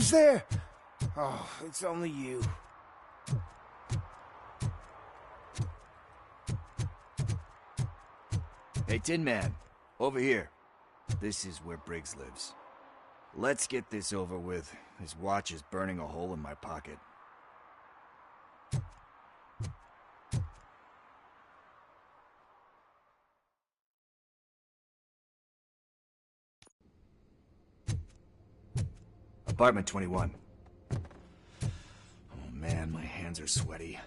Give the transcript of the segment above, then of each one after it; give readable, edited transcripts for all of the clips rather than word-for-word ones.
Who's there? Oh, it's only you. Hey, Tin Man. Over here. This is where Briggs lives. Let's get this over with. His watch is burning a hole in my pocket. Apartment 21. Oh man, my hands are sweaty.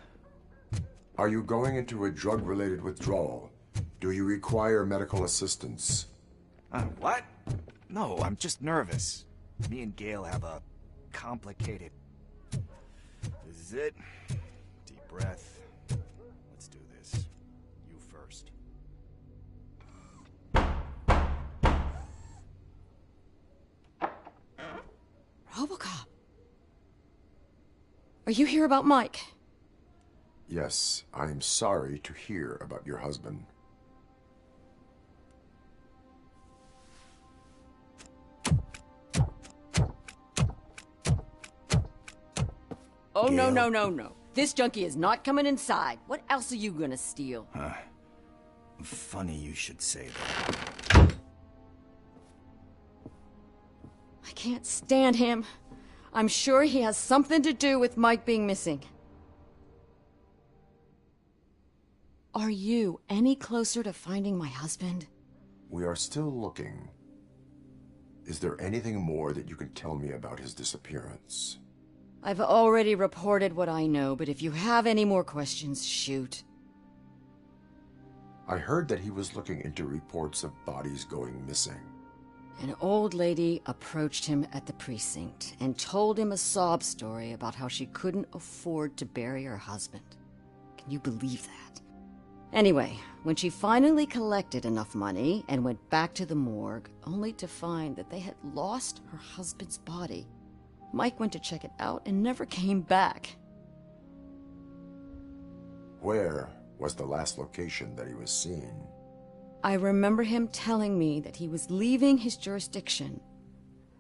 Are you going into a drug-related withdrawal? Do you require medical assistance? What? No, I'm just nervous. Me and Gail have a complicated... This is it. Deep breath. Let's do this. You first. RoboCop. Are you here about Mike? Yes, I am sorry to hear about your husband. Oh, Gail? no. This junkie is not coming inside. What else are you gonna steal? Funny you should say that. I can't stand him. I'm sure he has something to do with Mike being missing. Are you any closer to finding my husband? We are still looking. Is there anything more that you can tell me about his disappearance? I've already reported what I know, but if you have any more questions, shoot. I heard that he was looking into reports of bodies going missing. An old lady approached him at the precinct and told him a sob story about how she couldn't afford to bury her husband. Can you believe that? Anyway, when she finally collected enough money and went back to the morgue, only to find that they had lost her husband's body, Mike went to check it out and never came back. Where was the last location that he was seen? I remember him telling me that he was leaving his jurisdiction,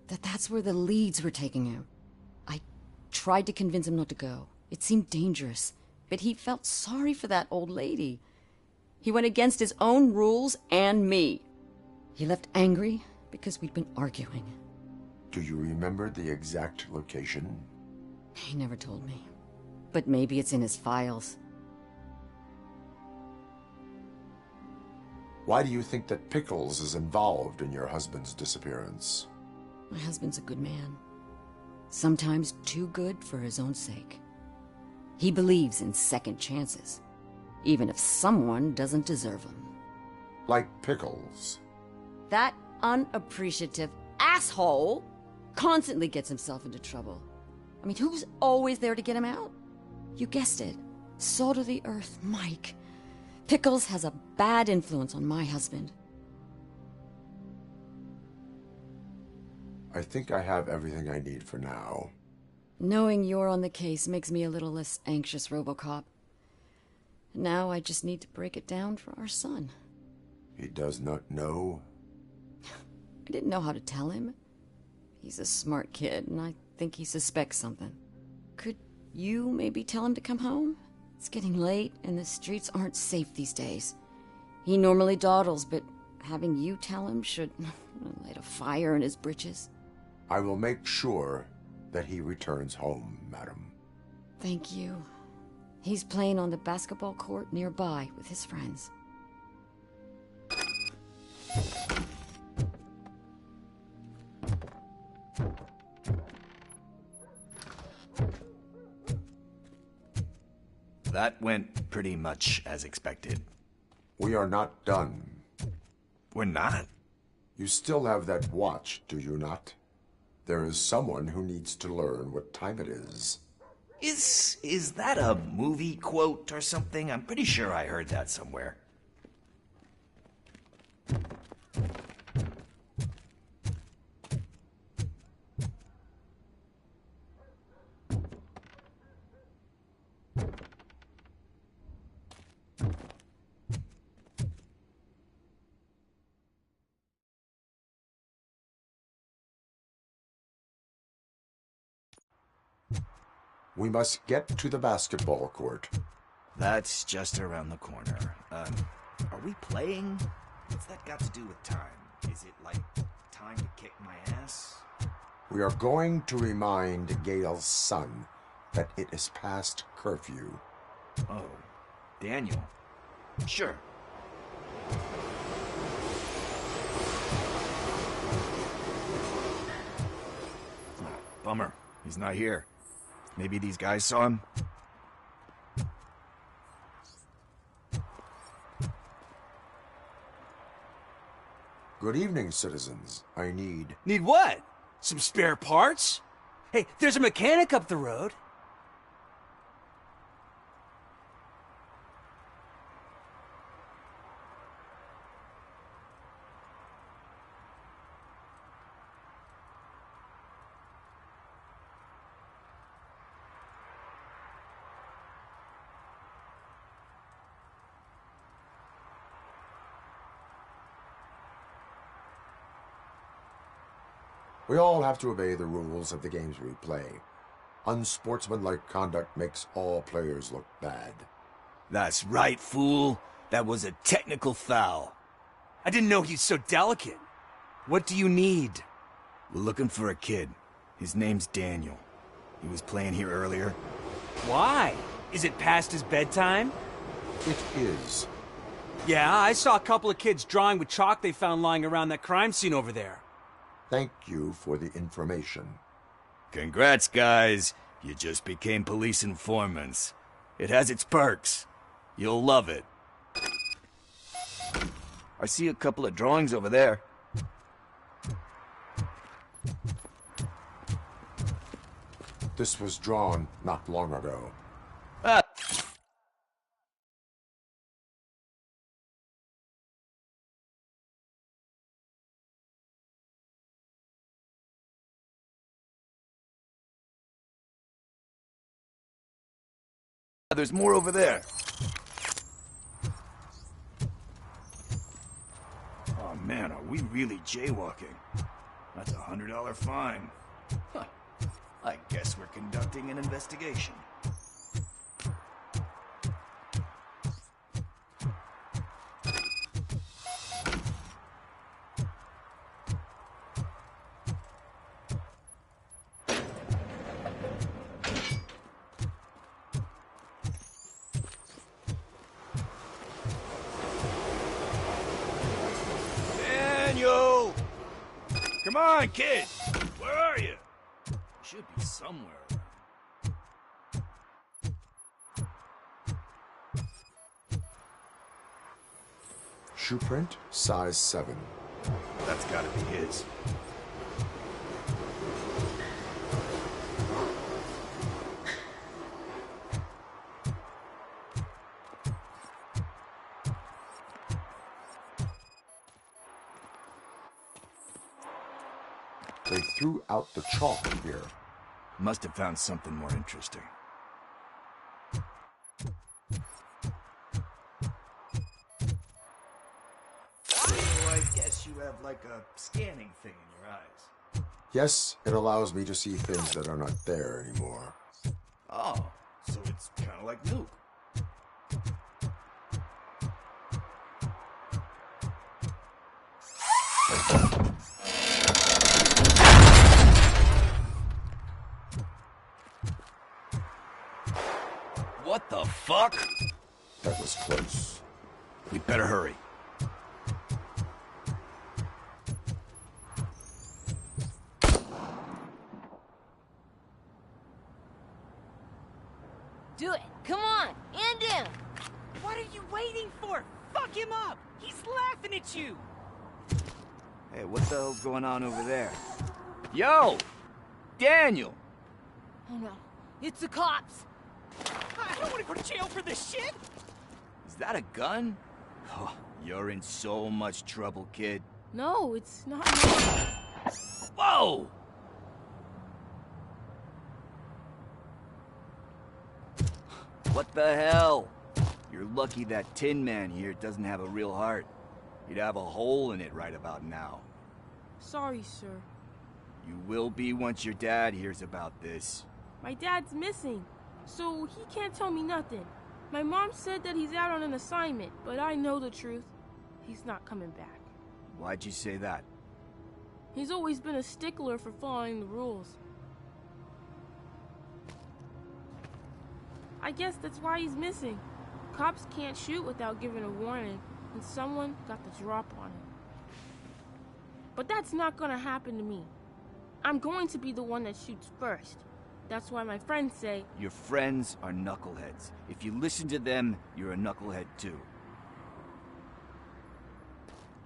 that's where the leads were taking him. I tried to convince him not to go. It seemed dangerous, but he felt sorry for that old lady. He went against his own rules and me. He left angry because we'd been arguing. Do you remember the exact location? He never told me, but maybe it's in his files. Why do you think that Pickles is involved in your husband's disappearance? My husband's a good man. Sometimes too good for his own sake. He believes in second chances, even if someone doesn't deserve them. Like Pickles? That unappreciative asshole constantly gets himself into trouble. I mean, who's always there to get him out? You guessed it. Salt of the earth, Mike. Pickles has a bad influence on my husband. I think I have everything I need for now. Knowing you're on the case makes me a little less anxious, RoboCop. Now I just need to break it down for our son. He does not know? I didn't know how to tell him. He's a smart kid, and I think he suspects something. Could you maybe tell him to come home? It's getting late, and the streets aren't safe these days. He normally dawdles, but having you tell him should light a fire in his britches. I will make sure that he returns home, madam. Thank you. He's playing on the basketball court nearby with his friends. That went pretty much as expected. We are not done. We're not? You still have that watch, do you not? There is someone who needs to learn what time it is. Is that a movie quote or something? I'm pretty sure I heard that somewhere. We must get to the basketball court. That's just around the corner. Are we playing? What's that got to do with time? Is it like time to kick my ass? We are going to remind Gail's son that it is past curfew. Oh, Daniel. Sure. Bummer. He's not here. Maybe these guys saw him? Good evening, citizens. I need... Need what? Some spare parts? Hey, there's a mechanic up the road. We all have to obey the rules of the games we play. Unsportsmanlike conduct makes all players look bad. That's right, fool. That was a technical foul. I didn't know he's so delicate. What do you need? We're looking for a kid. His name's Daniel. He was playing here earlier. Why? Is it past his bedtime? It is. Yeah, I saw a couple of kids drawing with chalk they found lying around that crime scene over there. Thank you for the information. Congrats, guys. You just became police informants. It has its perks. You'll love it. I see a couple of drawings over there. This was drawn not long ago. Ah! There's more over there. Oh man, are we really jaywalking? That's $100 fine. Huh. I guess we're conducting an investigation. Daniel! Come on, kid! Where are you? Should be somewhere. Shoe print, size 7. That's gotta be his. They threw out the chalk here. Must have found something more interesting. So I guess you have like a scanning thing in your eyes. Yes, it allows me to see things that are not there anymore. Oh, so it's kind of like Luke. What the fuck? That was close. We better hurry. Do it! Come on! End him! What are you waiting for? Fuck him up! He's laughing at you! Hey, what the hell's going on over there? Yo! Daniel! Oh no, it's the cops! I don't want to go to jail for this shit! Is that a gun? Oh, you're in so much trouble, kid. No, it's not. Whoa! What the hell? You're lucky that Tin Man here doesn't have a real heart. He'd have a hole in it right about now. Sorry, sir. You will be once your dad hears about this. My dad's missing, so he can't tell me nothing. My mom said that he's out on an assignment, but I know the truth. He's not coming back. Why'd you say that? He's always been a stickler for following the rules. I guess that's why he's missing. Cops can't shoot without giving a warning, and someone got the drop on him. But that's not gonna happen to me. I'm going to be the one that shoots first. That's why my friends say... Your friends are knuckleheads. If you listen to them, you're a knucklehead too.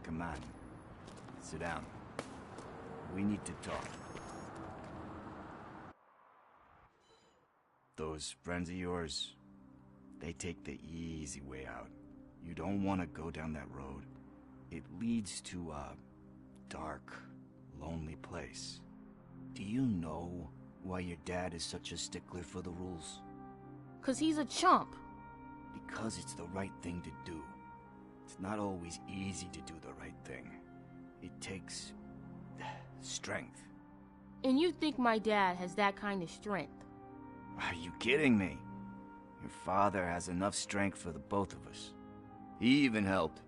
Come on. Sit down. We need to talk. Those friends of yours, they take the easy way out. You don't want to go down that road. It leads to a dark, lonely place. Do you know why your dad is such a stickler for the rules? 'Cause he's a chump. Because it's the right thing to do. It's not always easy to do the right thing. It takes strength. And you think my dad has that kind of strength? Are you kidding me? Your father has enough strength for the both of us. He even helped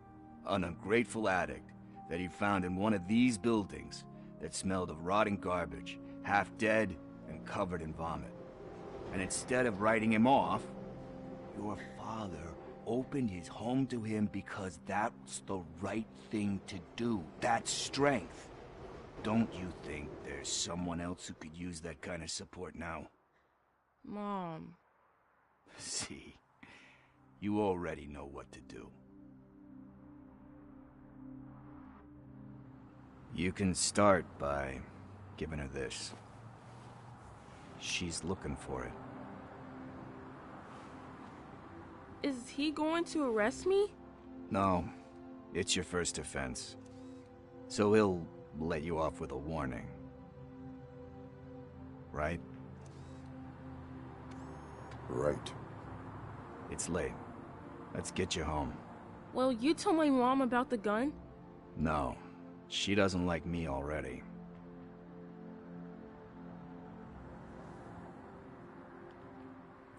an ungrateful addict that he found in one of these buildings that smelled of rotting garbage, half dead and covered in vomit. And instead of writing him off, your father opened his home to him because that's the right thing to do. That's strength. Don't you think there's someone else who could use that kind of support now? Mom. See, you already know what to do. You can start by giving her this. She's looking for it. Is he going to arrest me? No, it's your first offense. So he'll let you off with a warning. Right? Right. It's late. Let's get you home. Well, you told my mom about the gun? No, she doesn't like me already.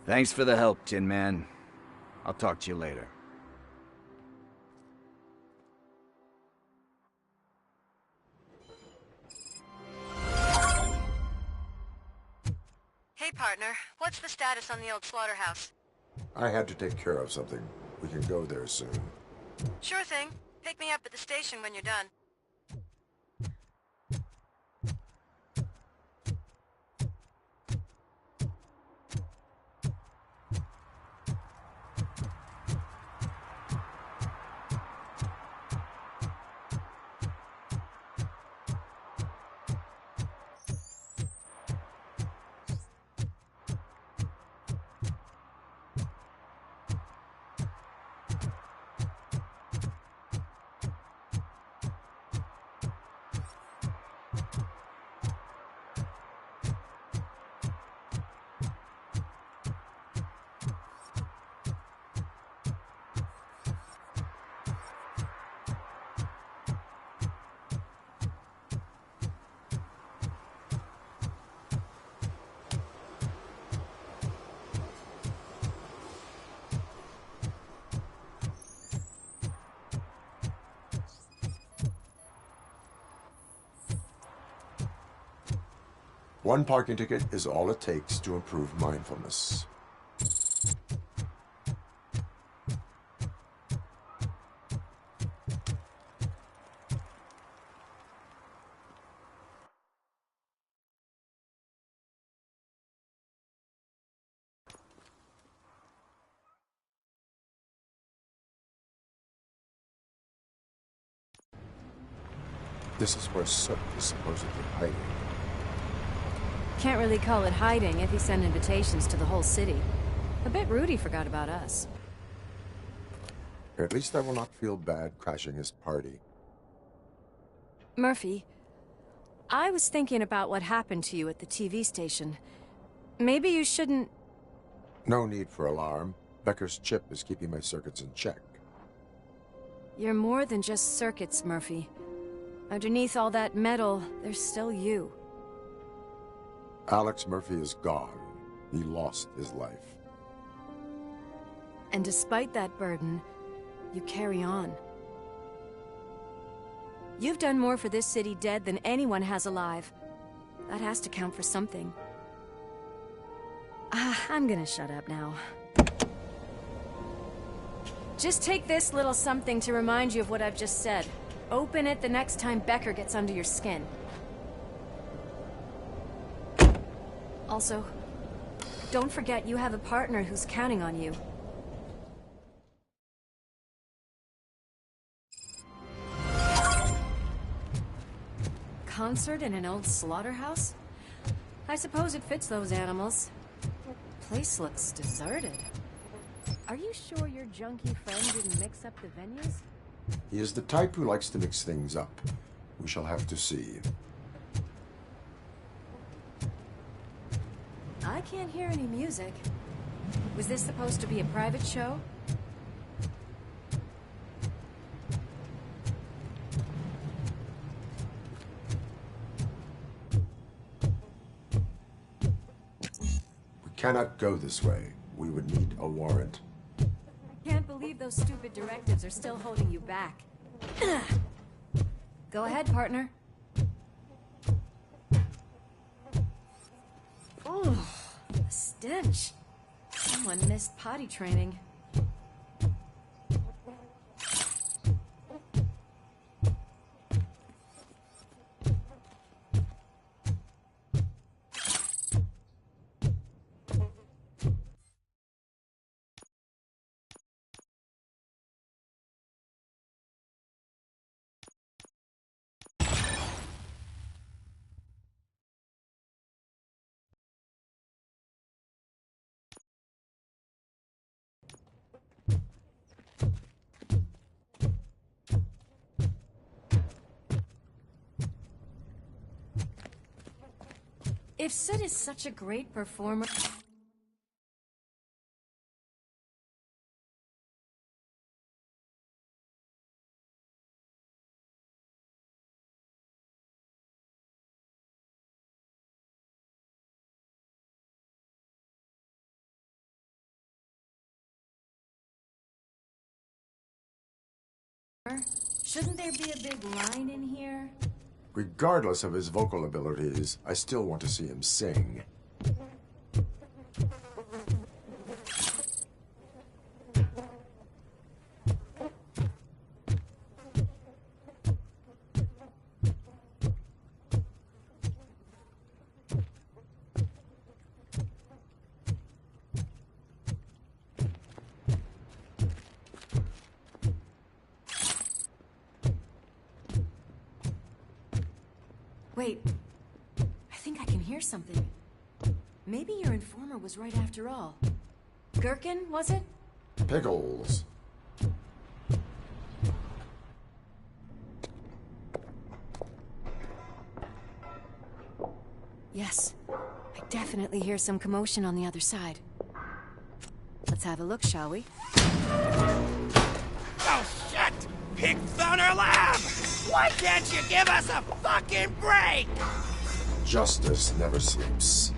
Thanks for the help, Tin Man. I'll talk to you later. Hey, partner. What's the status on the old slaughterhouse? I had to take care of something. We can go there soon. Sure thing. Pick me up at the station when you're done. One parking ticket is all it takes to improve mindfulness. This is where Soot is supposedly hiding. Can't really call it hiding if he sent invitations to the whole city. I bet Rudy forgot about us. At least I will not feel bad crashing his party. Murphy, I was thinking about what happened to you at the TV station. Maybe you shouldn't... No need for alarm. Becker's chip is keeping my circuits in check. You're more than just circuits, Murphy. Underneath all that metal, there's still you. Alex Murphy is gone, He lost his life. And despite that burden, you carry on. You've done more for this city dead than anyone has alive. That has to count for something. I'm gonna shut up now. Just take this little something to remind you of what I've just said. Open it the next time Becker gets under your skin. Also, don't forget you have a partner who's counting on you. Concert in an old slaughterhouse? I suppose it fits those animals. Place looks deserted. Are you sure your junkie friend didn't mix up the venues? He is the type who likes to mix things up. We shall have to see. I can't hear any music. Was this supposed to be a private show? We cannot go this way. We would need a warrant. I can't believe those stupid directives are still holding you back. Go ahead, partner. Oh, the stench. Someone missed potty training. If Sid is such a great performer... Shouldn't there be a big line in here? Regardless of his vocal abilities, I still want to see him sing. Wait, I think I can hear something. Maybe your informer was right after all. Gherkin, was it? Pickles. Yes, I definitely hear some commotion on the other side. Let's have a look, shall we? Oh, shit! Pig found our lab! Why can't you give us a fucking break? Justice never sleeps.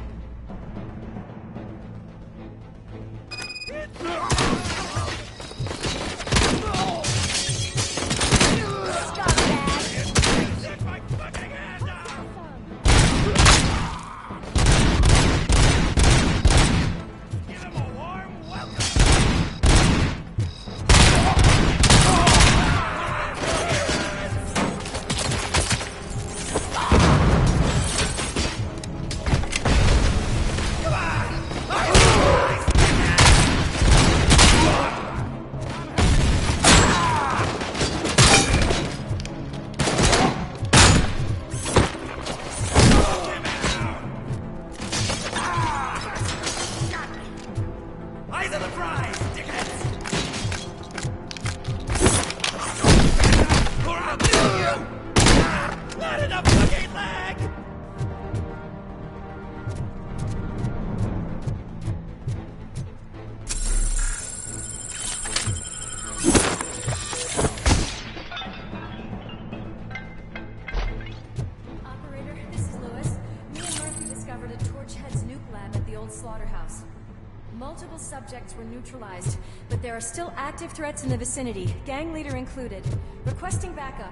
suspects were neutralized, but there are still active threats in the vicinity, gang leader included. Requesting backup.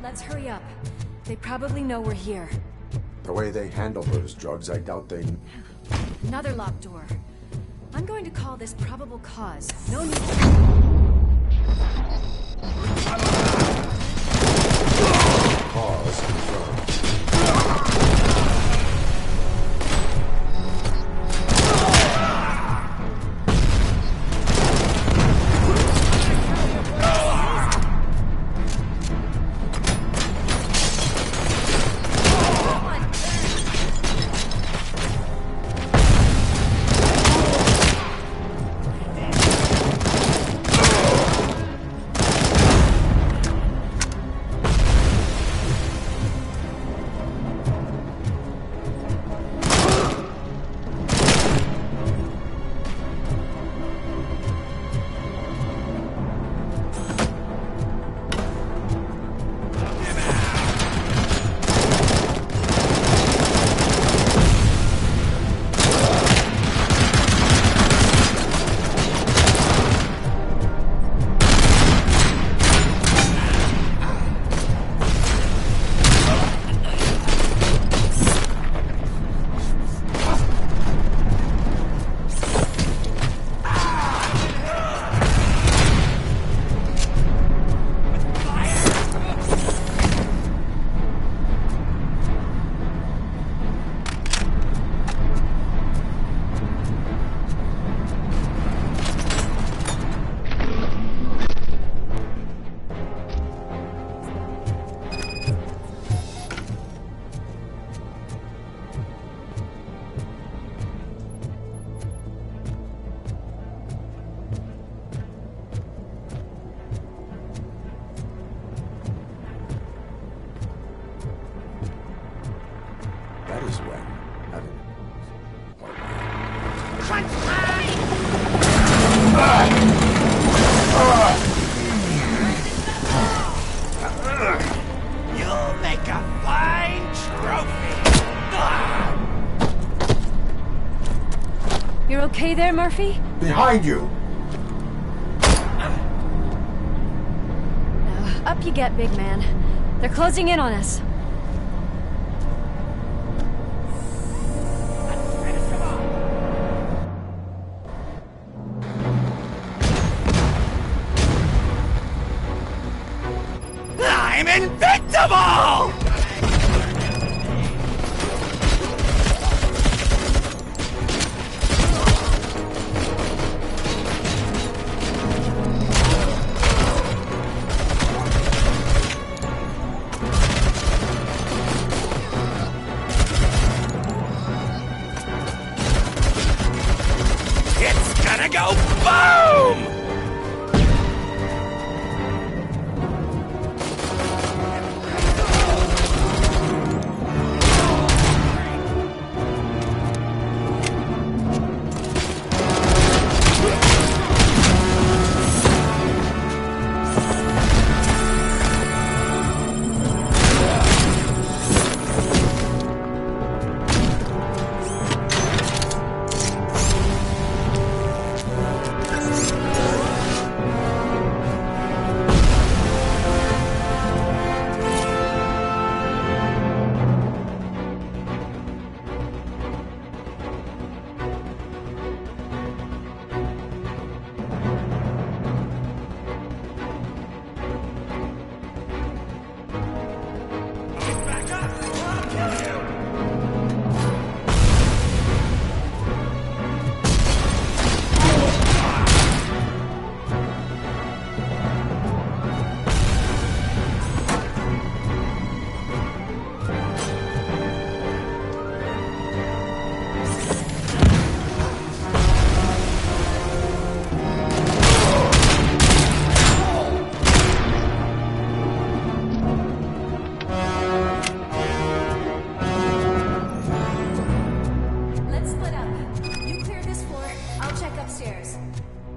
Let's hurry up. They probably know we're here. The way they handle those drugs, I doubt they... Another locked door. I'm going to call this probable cause. No need Cause confirmed. That is when, having... You'll make a fine trophy! You're okay there, Murphy? Behind you! Up you get, big man. They're closing in on us. I'm invincible! It's gonna go boom!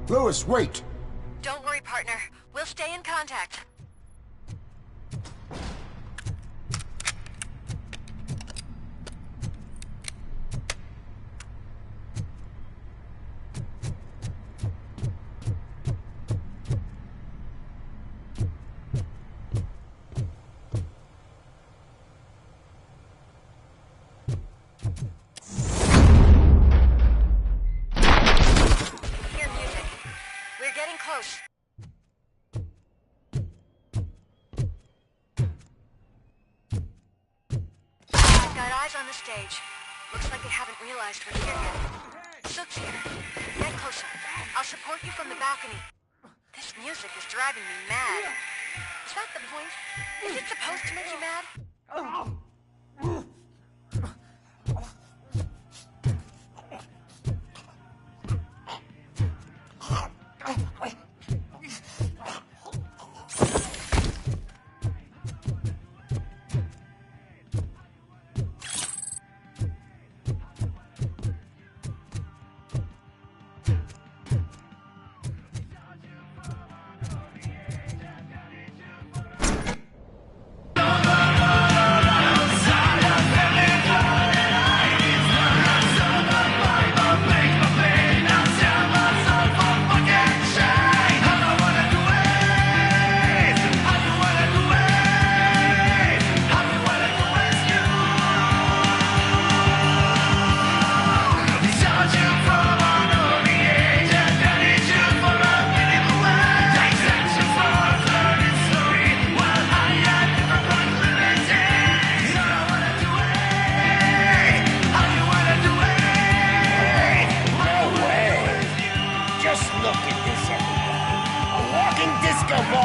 Lewis, wait! Don't worry, partner. We'll stay in contact. close. I've got eyes on the stage. Looks like they haven't realized we're here yet. Sook's here. Get closer. I'll support you from the balcony. This music is driving me mad. Is that the point? Is it supposed to make you mad?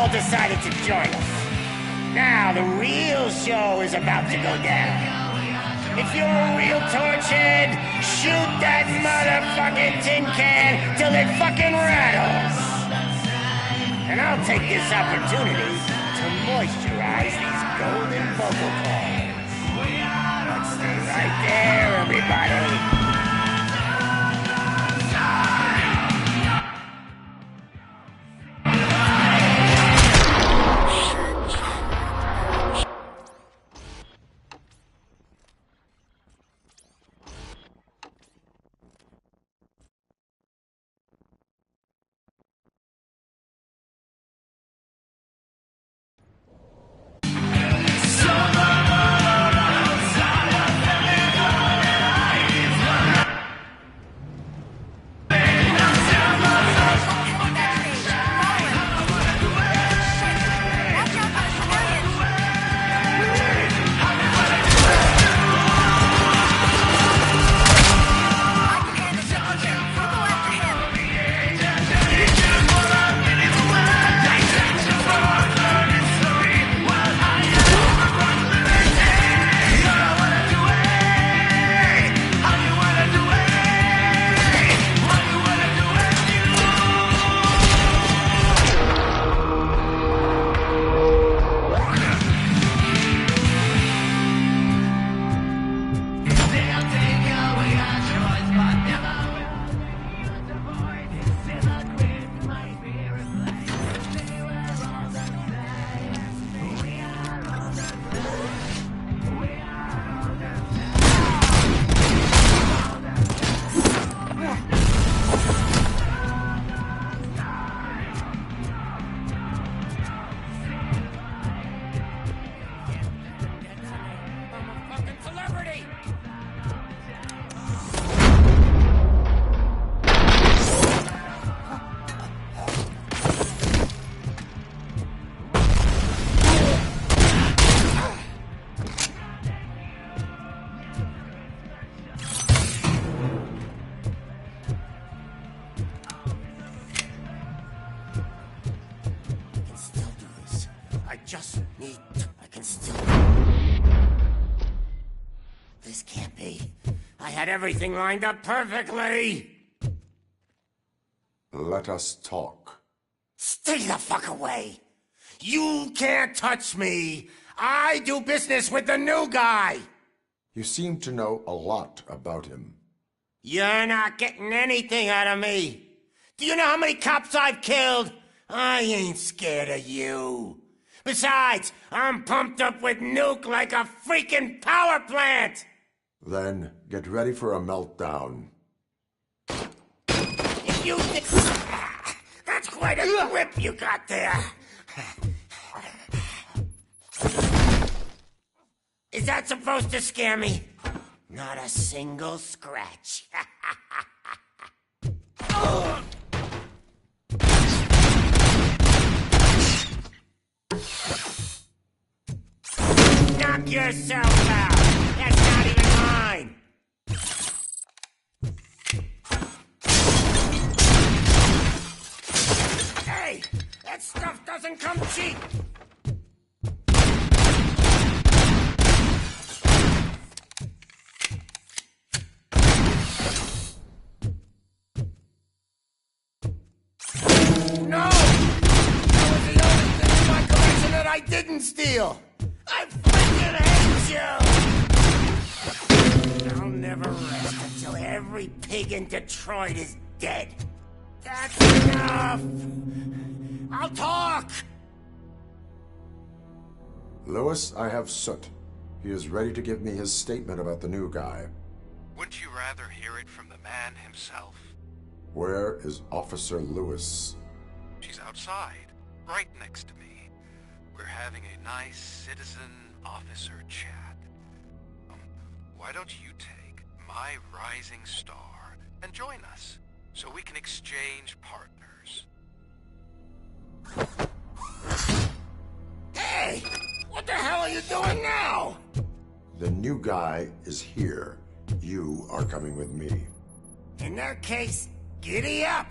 Decided to join us. Now the real show is about to go down. If you're a real torchhead, shoot that motherfucking tin can till it fucking rattles. And I'll take this opportunity to moisturize these golden vocal cords. Let's stay right there, everybody. I can still... This can't be. I had everything lined up perfectly! Let us talk. Stay the fuck away! You can't touch me! I do business with the new guy! You seem to know a lot about him. You're not getting anything out of me! Do you know how many cops I've killed? I ain't scared of you. Besides, I'm pumped up with nuke like a freaking power plant! Then get ready for a meltdown. If you think... That's quite a grip you got there. Is that supposed to scare me? Not a single scratch. Knock yourself out! That's not even mine! Hey! That stuff doesn't come cheap! No! That was the only thing in my collection that I didn't steal! I freaking hate you! I'll never rest until every pig in Detroit is dead. That's enough! I'll talk! Lewis, I have Soot. He is ready to give me his statement about the new guy. Wouldn't you rather hear it from the man himself? Where is Officer Lewis? She's outside, right next to me. We're having a nice citizen-officer chat. Why don't you take my rising star and join us, so we can exchange partners? Hey! What the hell are you doing now? The new guy is here. You are coming with me. In that case, giddy up!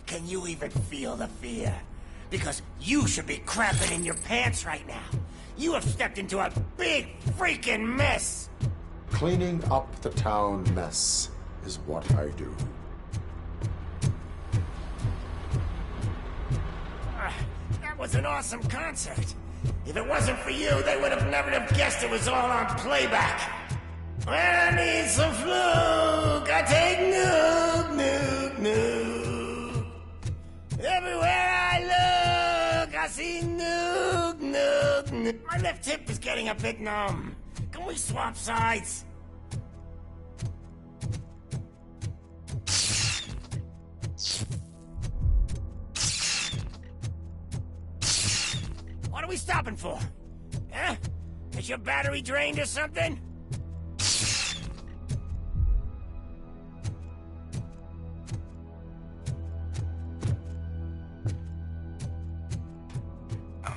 Can you even feel the fear? Because you should be crapping in your pants right now. You have stepped into a big freaking mess! Cleaning up the town mess is what I do. That was an awesome concert. If it wasn't for you, they would have never have guessed it was all on playback. When I need some fluke, I take nuke, nuke, nuke. Everywhere I look, I see nuke, nuke, nuke. My left hip is getting a bit numb. Can we swap sides? What are we stopping for? Huh? Is your battery drained or something?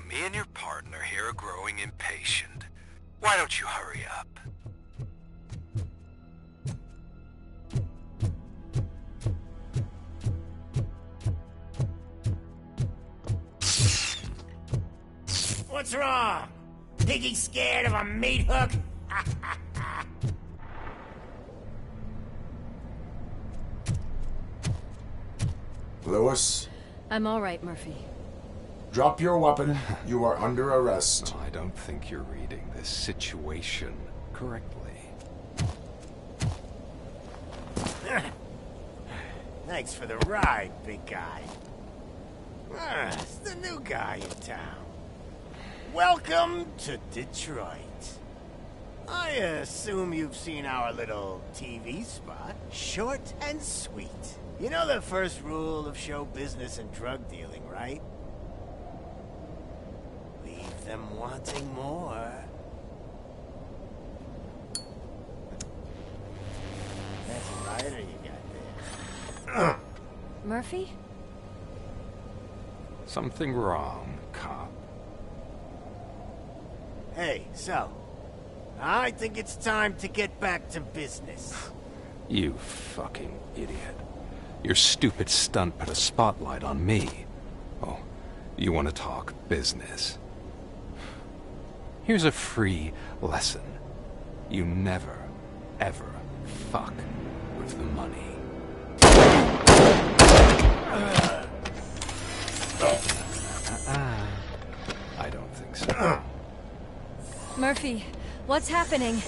Me and your partner here are growing impatient. Why don't you hurry up? What's wrong? Piggy scared of a meat hook? Lewis, I'm all right, Murphy. drop your weapon. You are under arrest. I don't think you're reading this situation correctly. Thanks for the ride, big guy. It's the new guy in town. Welcome to Detroit. I assume you've seen our little TV spot. Short and sweet. You know the first rule of show business and drug dealing, right? Leave them wanting more. That's a rider you got there. Murphy? Something wrong, cop. Hey, so, I think it's time to get back to business. You fucking idiot. Your stupid stunt put a spotlight on me. Oh, you want to talk business? Here's a free lesson. You never, ever fuck with the money. I don't think so. Murphy, what's happening?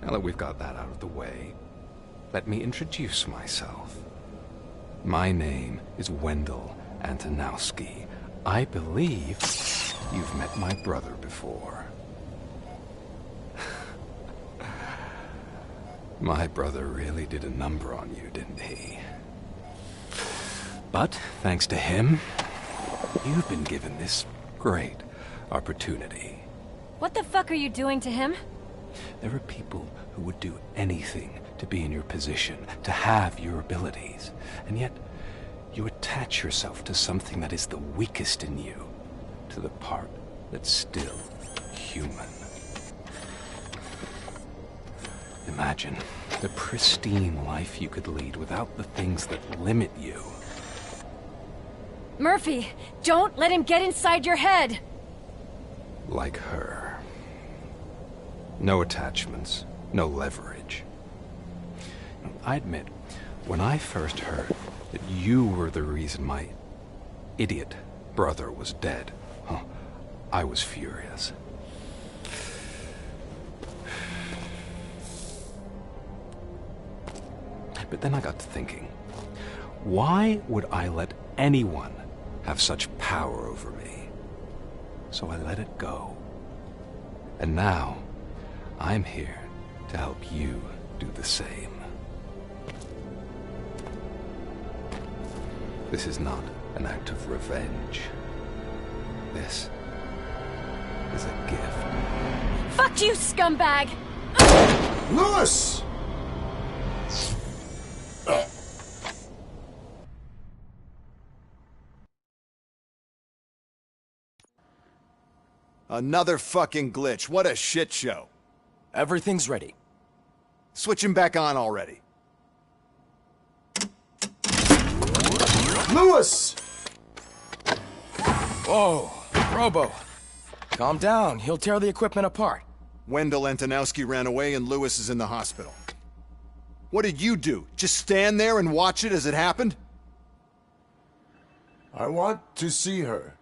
Now that we've got that out of the way, let me introduce myself. My name is Wendell Antonowski. I believe you've met my brother before. My brother really did a number on you, didn't he? But, thanks to him, you've been given this great opportunity. What the fuck are you doing to him? There are people who would do anything to be in your position, to have your abilities, and yet you attach yourself to something that is the weakest in you, to the part that's still human. Imagine the pristine life you could lead without the things that limit you. Murphy, don't let him get inside your head! Like her. No attachments, no leverage. I admit, when I first heard that you were the reason my idiot brother was dead, I was furious. But then I got to thinking, why would I let anyone have such power over me? So I let it go. And now, I'm here to help you do the same. This is not an act of revenge. This is a gift. Fuck you, scumbag! Lewis! Another fucking glitch. What a shit show. Everything's ready. Switch him back on already. Lewis! Whoa, Robo. Calm down. He'll tear the equipment apart. Wendell Antonowski ran away and Lewis is in the hospital. What did you do? Just stand there and watch it as it happened? I want to see her.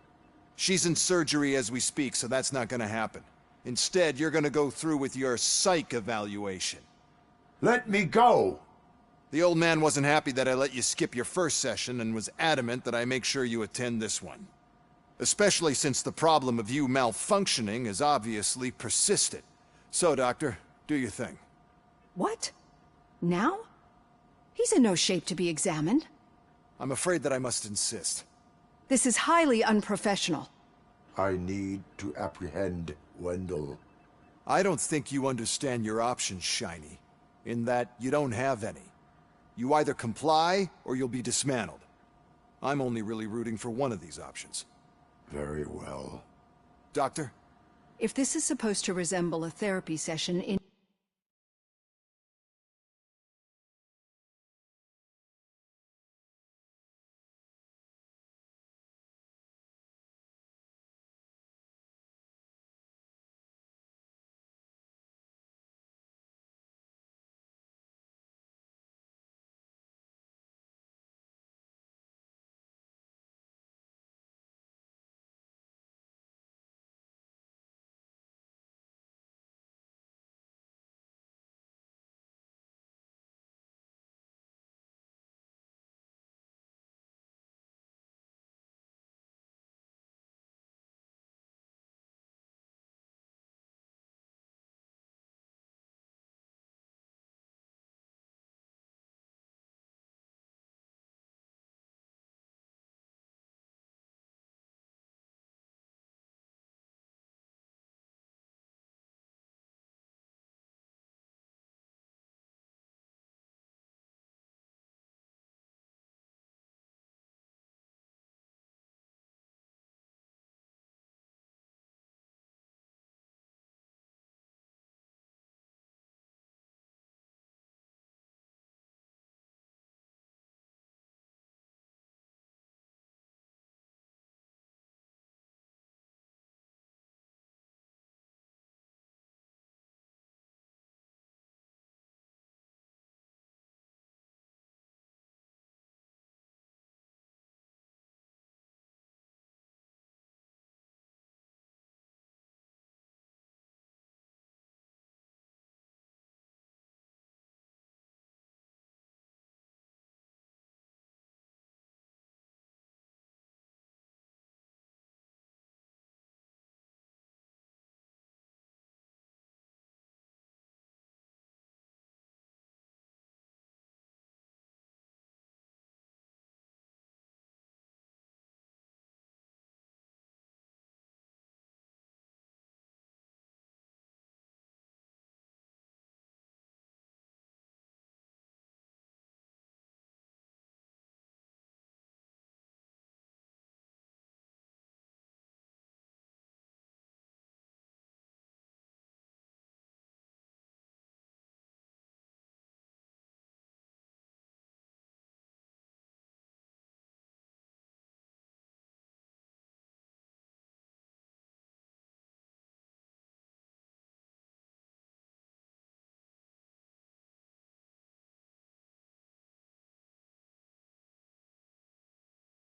She's in surgery as we speak, so that's not gonna happen. Instead, you're gonna go through with your psych evaluation. Let me go! The old man wasn't happy that I let you skip your first session and was adamant that I make sure you attend this one. Especially since the problem of you malfunctioning has obviously persisted. So, Doctor, do your thing. What? Now? He's in no shape to be examined. I'm afraid that I must insist. This is highly unprofessional. I need to apprehend Wendell. I don't think you understand your options, Shiny. In that you don't have any. You either comply, or you'll be dismantled. I'm only really rooting for one of these options. Very well. Doctor? If this is supposed to resemble a therapy session in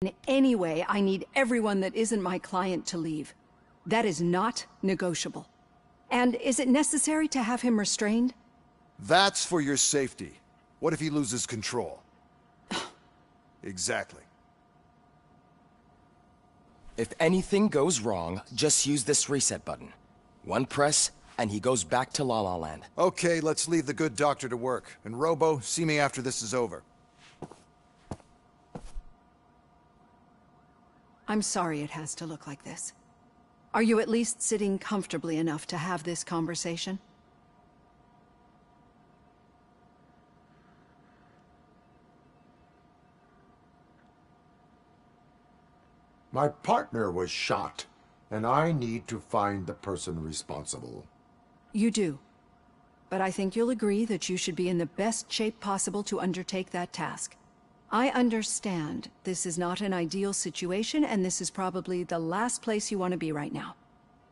In any way, I need everyone that isn't my client to leave. That is not negotiable. And is it necessary to have him restrained? That's for your safety. What if he loses control? Exactly. If anything goes wrong, just use this reset button. One press, and he goes back to La La Land. Okay, let's leave the good doctor to work. And Robo, see me after this is over. I'm sorry it has to look like this. Are you at least sitting comfortably enough to have this conversation? My partner was shot, and I need to find the person responsible. You do. But I think you'll agree that you should be in the best shape possible to undertake that task. I understand this is not an ideal situation, and this is probably the last place you want to be right now.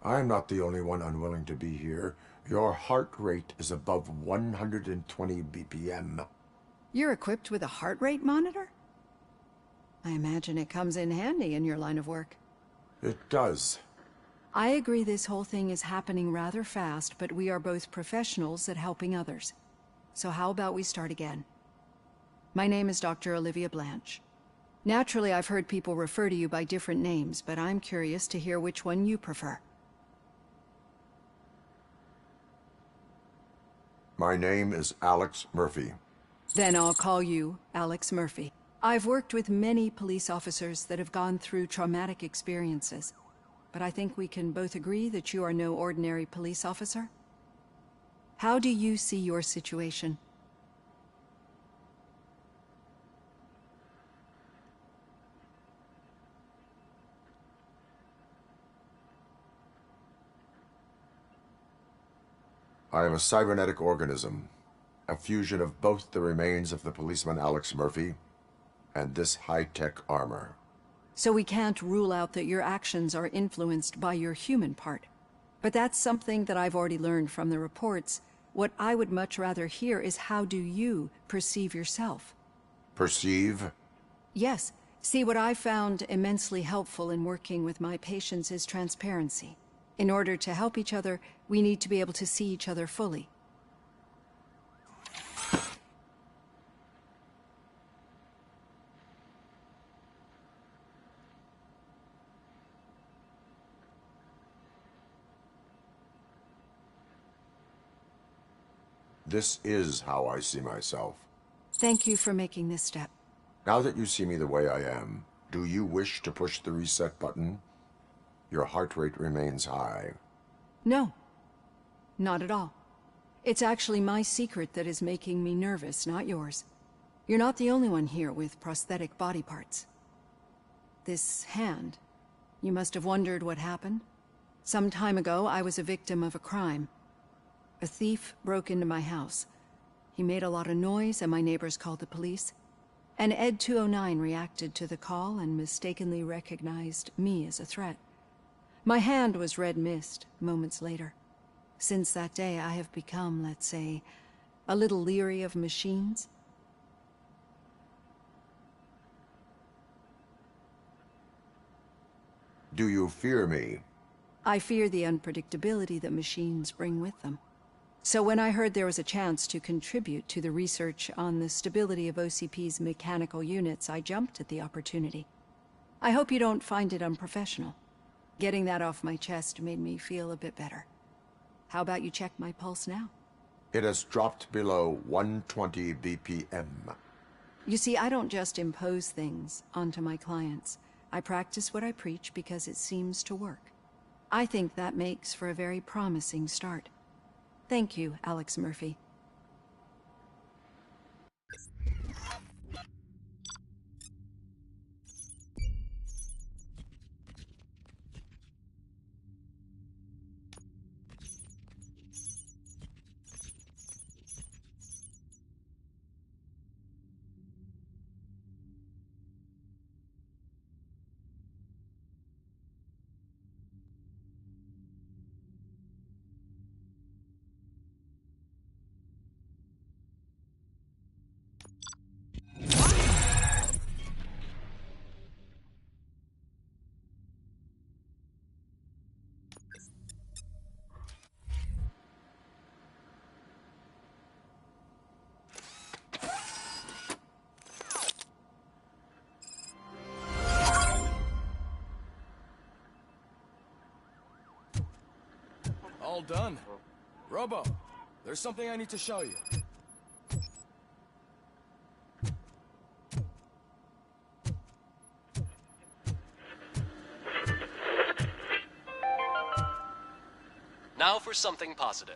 I'm not the only one unwilling to be here. Your heart rate is above 120 BPM. You're equipped with a heart rate monitor? I imagine it comes in handy in your line of work. It does. I agree this whole thing is happening rather fast, but we are both professionals at helping others. So how about we start again? My name is Dr. Olivia Blanche. Naturally, I've heard people refer to you by different names, but I'm curious to hear which one you prefer. My name is Alex Murphy. Then I'll call you Alex Murphy. I've worked with many police officers that have gone through traumatic experiences, but I think we can both agree that you are no ordinary police officer. How do you see your situation? I am a cybernetic organism, a fusion of both the remains of the policeman Alex Murphy and this high-tech armor. So we can't rule out that your actions are influenced by your human part. But that's something that I've already learned from the reports. What I would much rather hear is how do you perceive yourself? Perceive? Yes. See, what I found immensely helpful in working with my patients is transparency. In order to help each other, we need to be able to see each other fully. This is how I see myself. Thank you for making this step. Now that you see me the way I am, do you wish to push the reset button? Your heart rate remains high. No, not at all. It's actually my secret that is making me nervous, not yours. You're not the only one here with prosthetic body parts. This hand, you must have wondered what happened. Some time ago, I was a victim of a crime. A thief broke into my house. He made a lot of noise and my neighbors called the police. And Ed 209 reacted to the call and mistakenly recognized me as a threat. My hand was red mist moments later. Since that day, I have become, let's say, a little leery of machines. Do you fear me? I fear the unpredictability that machines bring with them. So when I heard there was a chance to contribute to the research on the stability of OCP's mechanical units, I jumped at the opportunity. I hope you don't find it unprofessional. Getting that off my chest made me feel a bit better. How about you check my pulse now? It has dropped below 120 BPM. You see, I don't just impose things onto my clients. I practice what I preach because it seems to work. I think that makes for a very promising start. Thank you, Alex Murphy. All done. Robo, there's something I need to show you. Now for something positive.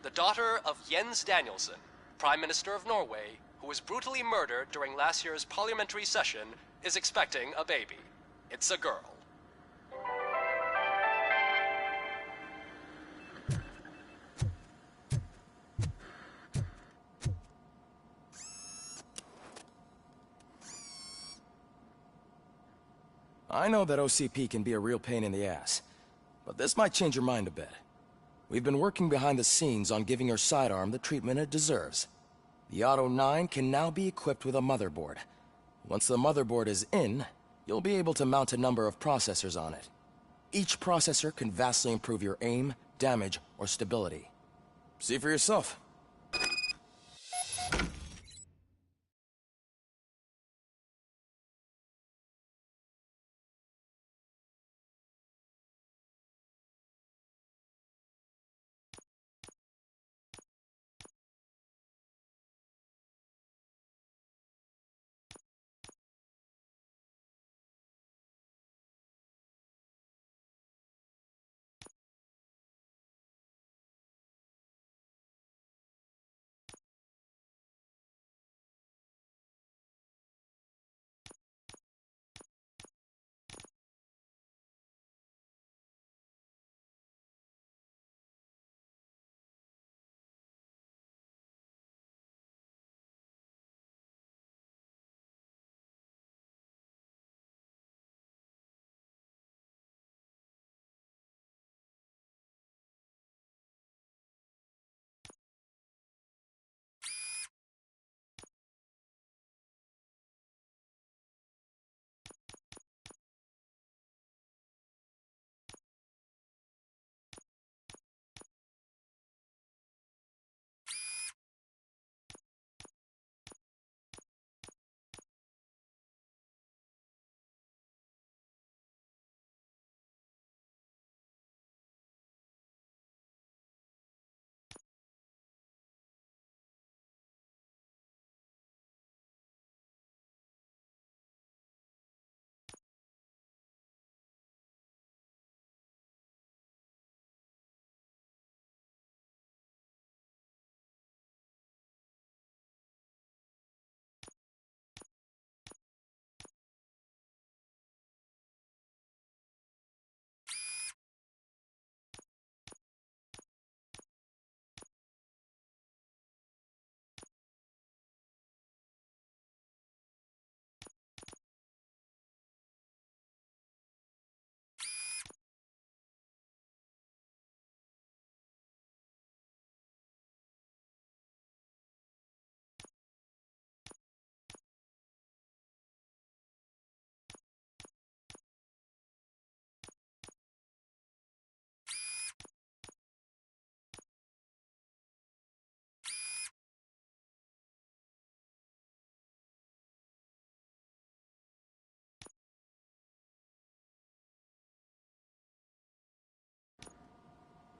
The daughter of Jens Danielson, Prime Minister of Norway, who was brutally murdered during last year's parliamentary session, is expecting a baby. It's a girl. I know that OCP can be a real pain in the ass, but this might change your mind a bit. We've been working behind the scenes on giving her sidearm the treatment it deserves. The Auto 9 can now be equipped with a motherboard. Once the motherboard is in, you'll be able to mount a number of processors on it. Each processor can vastly improve your aim, damage, or stability. See for yourself.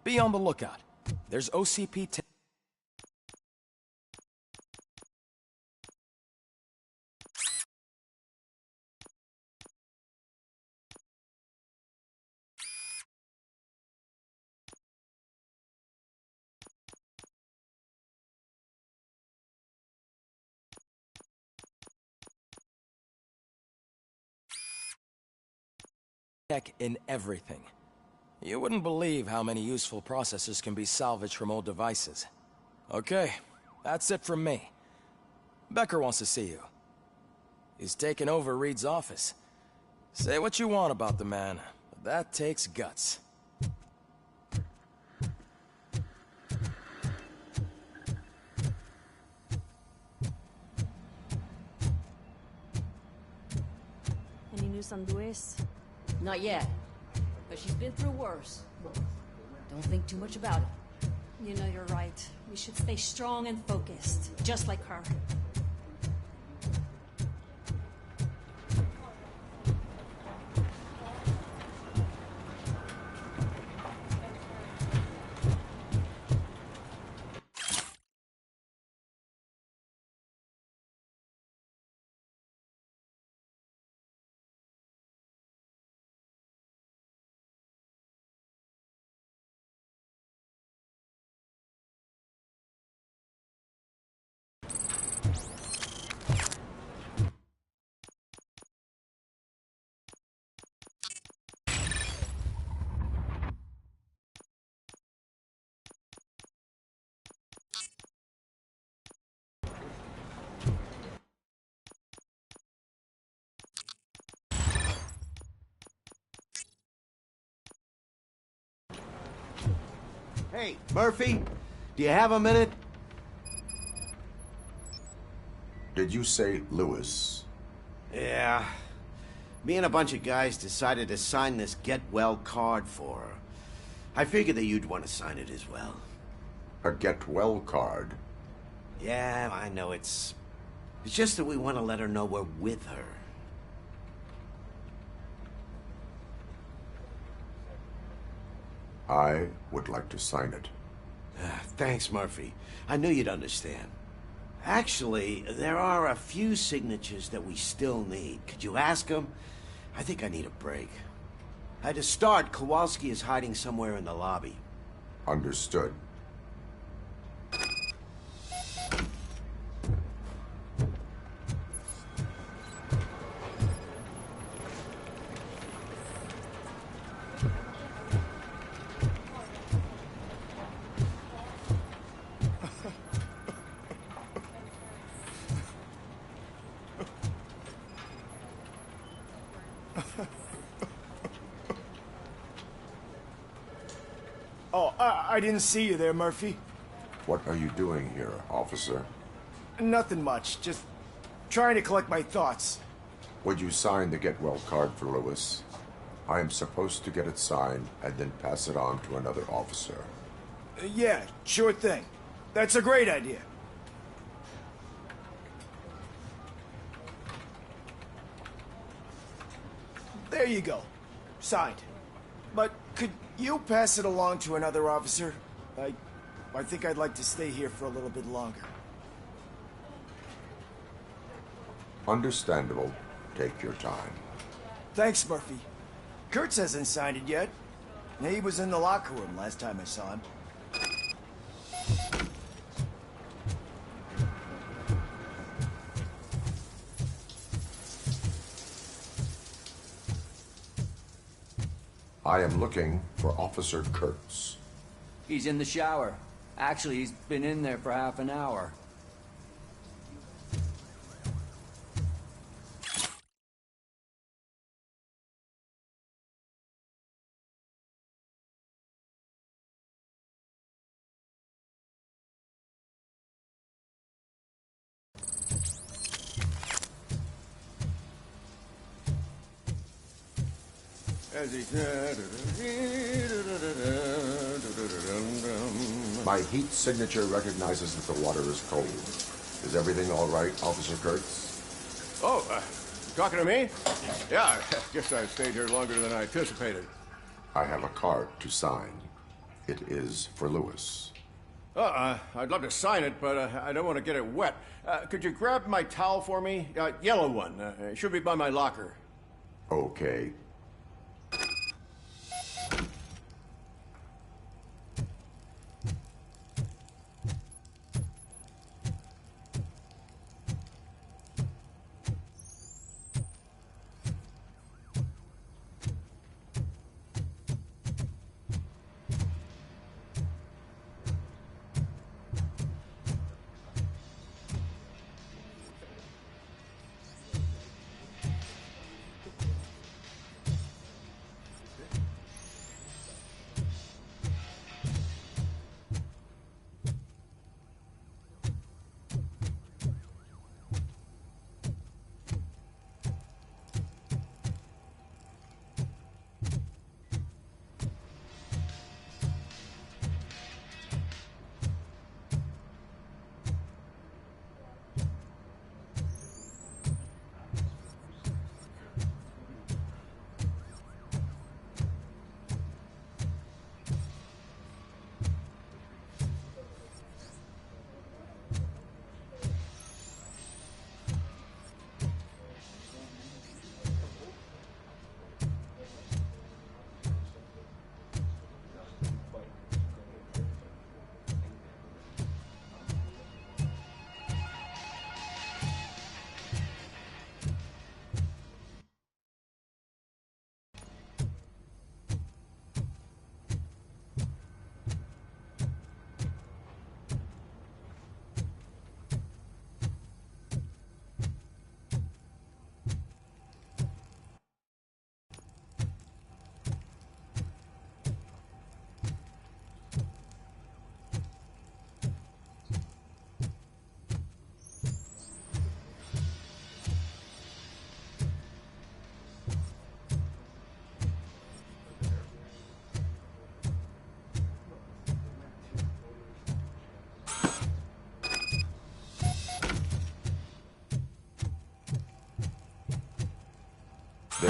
Be on the lookout. There's OCP tech in everything. You wouldn't believe how many useful processors can be salvaged from old devices. Okay, that's it from me. Becker wants to see you. He's taken over Reed's office. Say what you want about the man, but that takes guts. Any news on Luis? Not yet. But she's been through worse. Don't think too much about it. You know you're right. We should stay strong and focused, just like her. Hey, Murphy, do you have a minute? Did you say Lewis? Yeah. Me and a bunch of guys decided to sign this get well card for her. I figured that you'd want to sign it as well. A get well card? Yeah, I know it's just that we want to let her know we're with her. I would like to sign it. Thanks, Murphy. I knew you'd understand. Actually, there are a few signatures that we still need. Could you ask them? I think I need a break. To start, Kowalski is hiding somewhere in the lobby. Understood. Oh, I didn't see you there, Murphy. What are you doing here, officer? Nothing much, just trying to collect my thoughts. Would you sign the get well card for Lewis? I am supposed to get it signed and then pass it on to another officer. Yeah, sure thing. That's a great idea. There you go. Signed. But could you pass it along to another officer? I think I'd like to stay here for a little bit longer. Understandable. Take your time. Thanks, Murphy. Kurtz hasn't signed it yet. He was in the locker room last time I saw him. I am looking for Officer Kurtz. He's in the shower. Actually, he's been in there for half an hour. My heat signature recognizes that the water is cold. Is everything all right, Officer Kurtz? Oh, you talking to me? Yeah, I guess I stayed here longer than I anticipated. I have a card to sign. It is for Lewis. I'd love to sign it, but I don't want to get it wet. Could you grab my towel for me? Yellow one. It should be by my locker. Okay.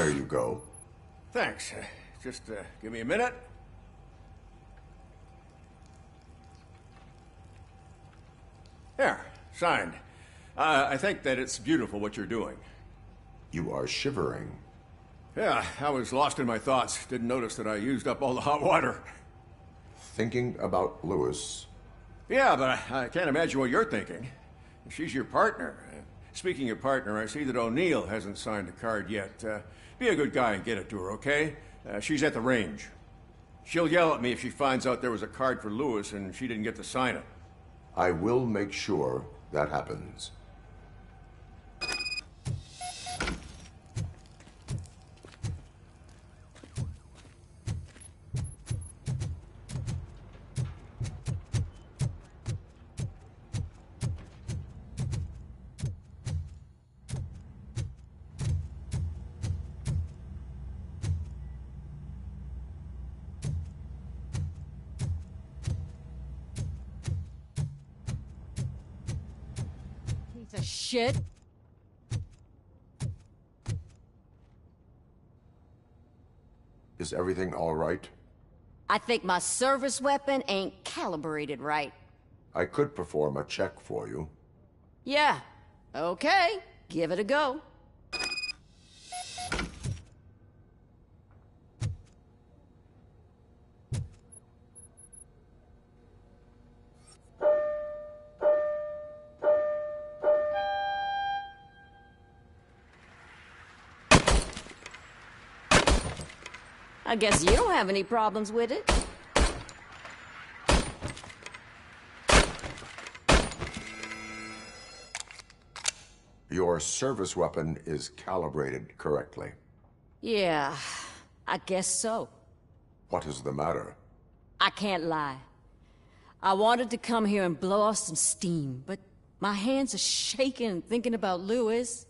Here you go. Thanks. Just give me a minute. There, signed. I think that it's beautiful what you're doing. You are shivering. Yeah, I was lost in my thoughts. Didn't notice that I used up all the hot water. Thinking about Lewis. Yeah, but I can't imagine what you're thinking. She's your partner. Speaking of partner, I see that O'Neill hasn't signed a card yet. Be a good guy and get it to her, okay? She's at the range. She'll yell at me if she finds out there was a card for Lewis and she didn't get to sign it. I will make sure that happens. Piece of shit. Is everything all right? I think my service weapon ain't calibrated right. I could perform a check for you. Yeah. Okay. Give it a go. I guess you don't have any problems with it. Your service weapon is calibrated correctly. Yeah, I guess so. What is the matter? I can't lie. I wanted to come here and blow off some steam, but my hands are shaking thinking about Lewis.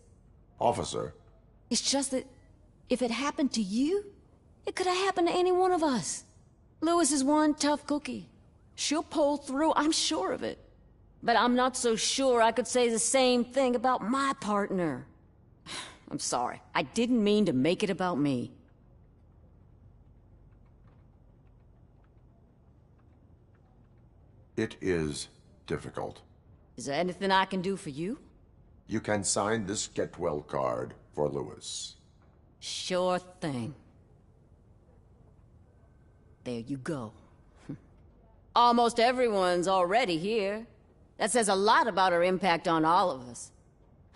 Officer. It's just that if it happened to you, it could have happened to any one of us. Lewis is one tough cookie. She'll pull through, I'm sure of it. But I'm not so sure I could say the same thing about my partner. I'm sorry. I didn't mean to make it about me. It is difficult. Is there anything I can do for you? You can sign this get well card for Lewis. Sure thing. There you go. Almost everyone's already here. That says a lot about her impact on all of us.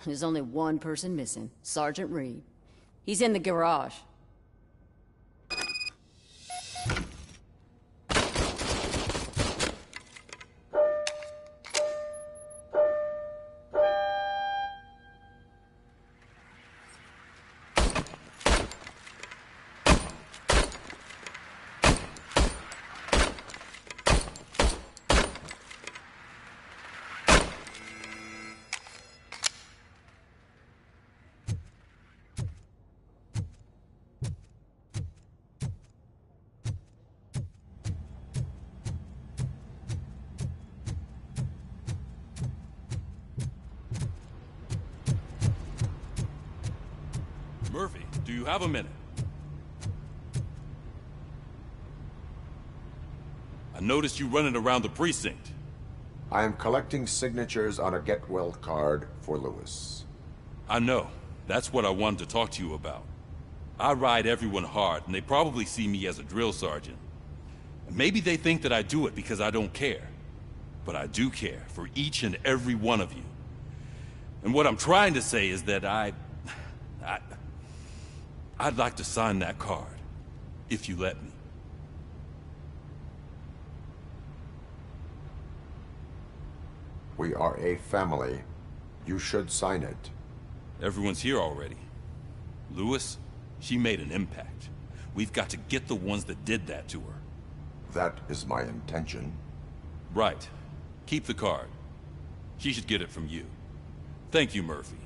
There's only one person missing, Sergeant Reed. He's in the garage. Murphy, do you have a minute? I noticed you running around the precinct. I am collecting signatures on a get well card for Lewis. I know. That's what I wanted to talk to you about. I ride everyone hard, and they probably see me as a drill sergeant. Maybe they think that I do it because I don't care. But I do care for each and every one of you. And what I'm trying to say is that I'd like to sign that card, if you let me. We are a family. You should sign it. Everyone's here already. Lewis, she made an impact. We've got to get the ones that did that to her. That is my intention. Right. Keep the card. She should get it from you. Thank you, Murphy.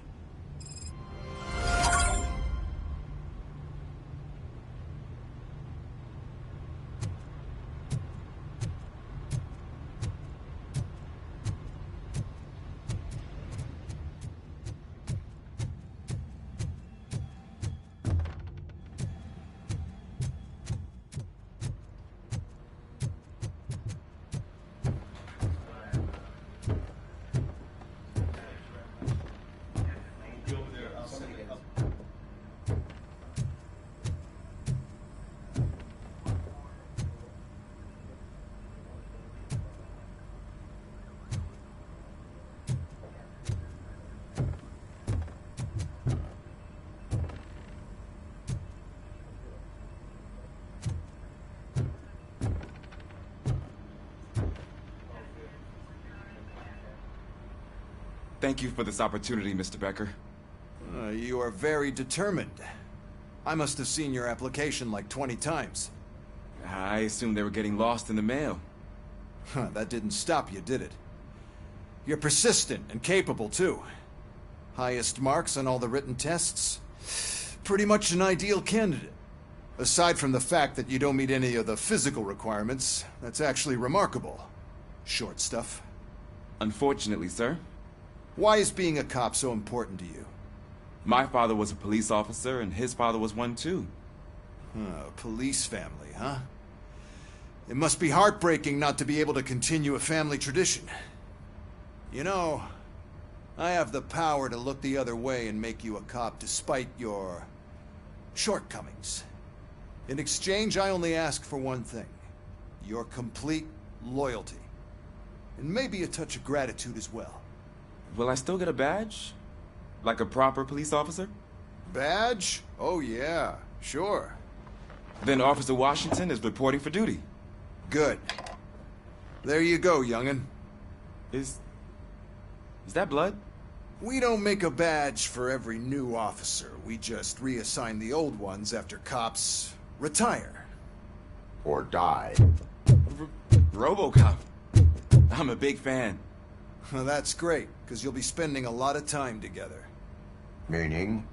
Thank you for this opportunity, Mr. Becker. You are very determined. I must have seen your application like 20 times. I assumed they were getting lost in the mail. That didn't stop you, did it? You're persistent and capable, too. Highest marks on all the written tests. Pretty much an ideal candidate. Aside from the fact that you don't meet any of the physical requirements, that's actually remarkable. Short stuff. Unfortunately, sir. Why is being a cop so important to you? My father was a police officer, and his father was one, too. Police family, huh? It must be heartbreaking not to be able to continue a family tradition. You know, I have the power to look the other way and make you a cop despite your shortcomings. In exchange, I only ask for one thing. Your complete loyalty. And maybe a touch of gratitude as well. Will I still get a badge? Like a proper police officer? Badge? Oh yeah, sure. Then Officer Washington is reporting for duty. Good. There you go, young'un. Is that blood? We don't make a badge for every new officer. We just reassign the old ones after cops retire. Or die. RoboCop. I'm a big fan. Well, that's great, because you'll be spending a lot of time together. Meaning?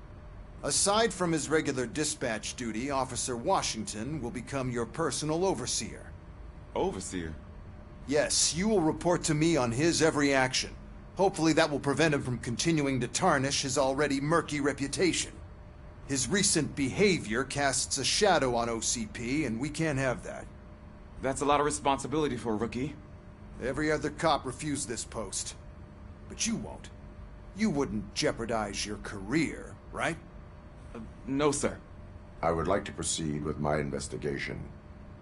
Aside from his regular dispatch duty, Officer Washington will become your personal overseer. Overseer? Yes, you will report to me on his every action. Hopefully that will prevent him from continuing to tarnish his already murky reputation. His recent behavior casts a shadow on OCP, and we can't have that. That's a lot of responsibility for a rookie. Every other cop refused this post. But you won't. You wouldn't jeopardize your career, right? No, sir. I would like to proceed with my investigation,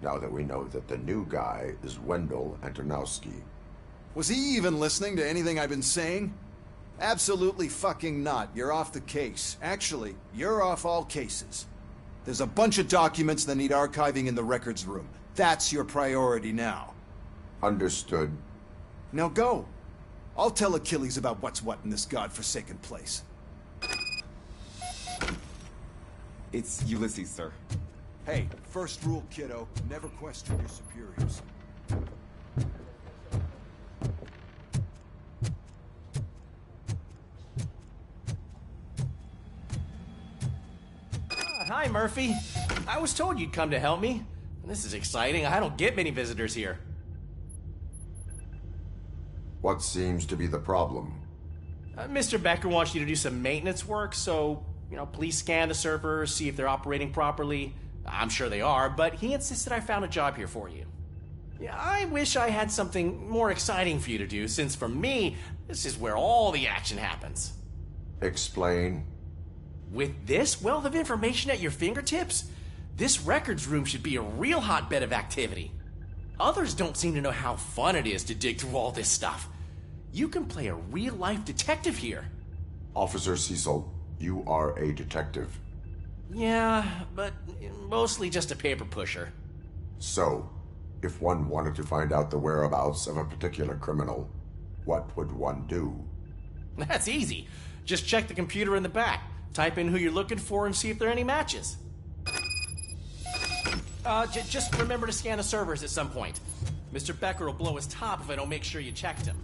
now that we know that the new guy is Wendell Antonowski. Was he even listening to anything I've been saying? Absolutely fucking not. You're off the case. Actually, you're off all cases. There's a bunch of documents that need archiving in the records room. That's your priority now. Understood. Now go. I'll tell Achilles about what's what in this godforsaken place. It's Ulysses, sir. Hey, first rule, kiddo. Never question your superiors. Hi, Murphy. I was told you'd come to help me. This is exciting. I don't get many visitors here. What seems to be the problem? Mr. Becker wants you to do some maintenance work, so, please scan the servers, see if they're operating properly. I'm sure they are, but he insisted I found a job here for you. Yeah, I wish I had something more exciting for you to do, since for me, this is where all the action happens. Explain. With this wealth of information at your fingertips, this records room should be a real hotbed of activity. Others don't seem to know how fun it is to dig through all this stuff. You can play a real-life detective here. Officer Cecil, you are a detective. Yeah, but mostly just a paper pusher. So, if one wanted to find out the whereabouts of a particular criminal, what would one do? That's easy. Just check the computer in the back. Type in who you're looking for and see if there are any matches. Just remember to scan the servers at some point. Mr. Becker will blow his top if I don't make sure you checked him.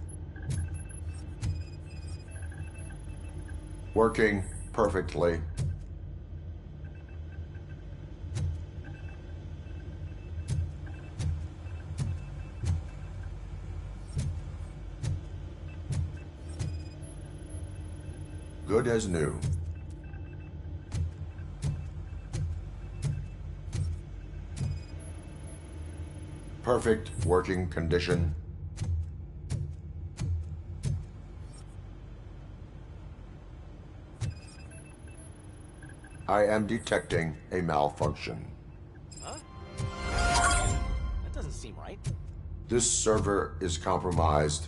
Working perfectly. Good as new. Perfect working condition. I am detecting a malfunction. Huh? That doesn't seem right. This server is compromised.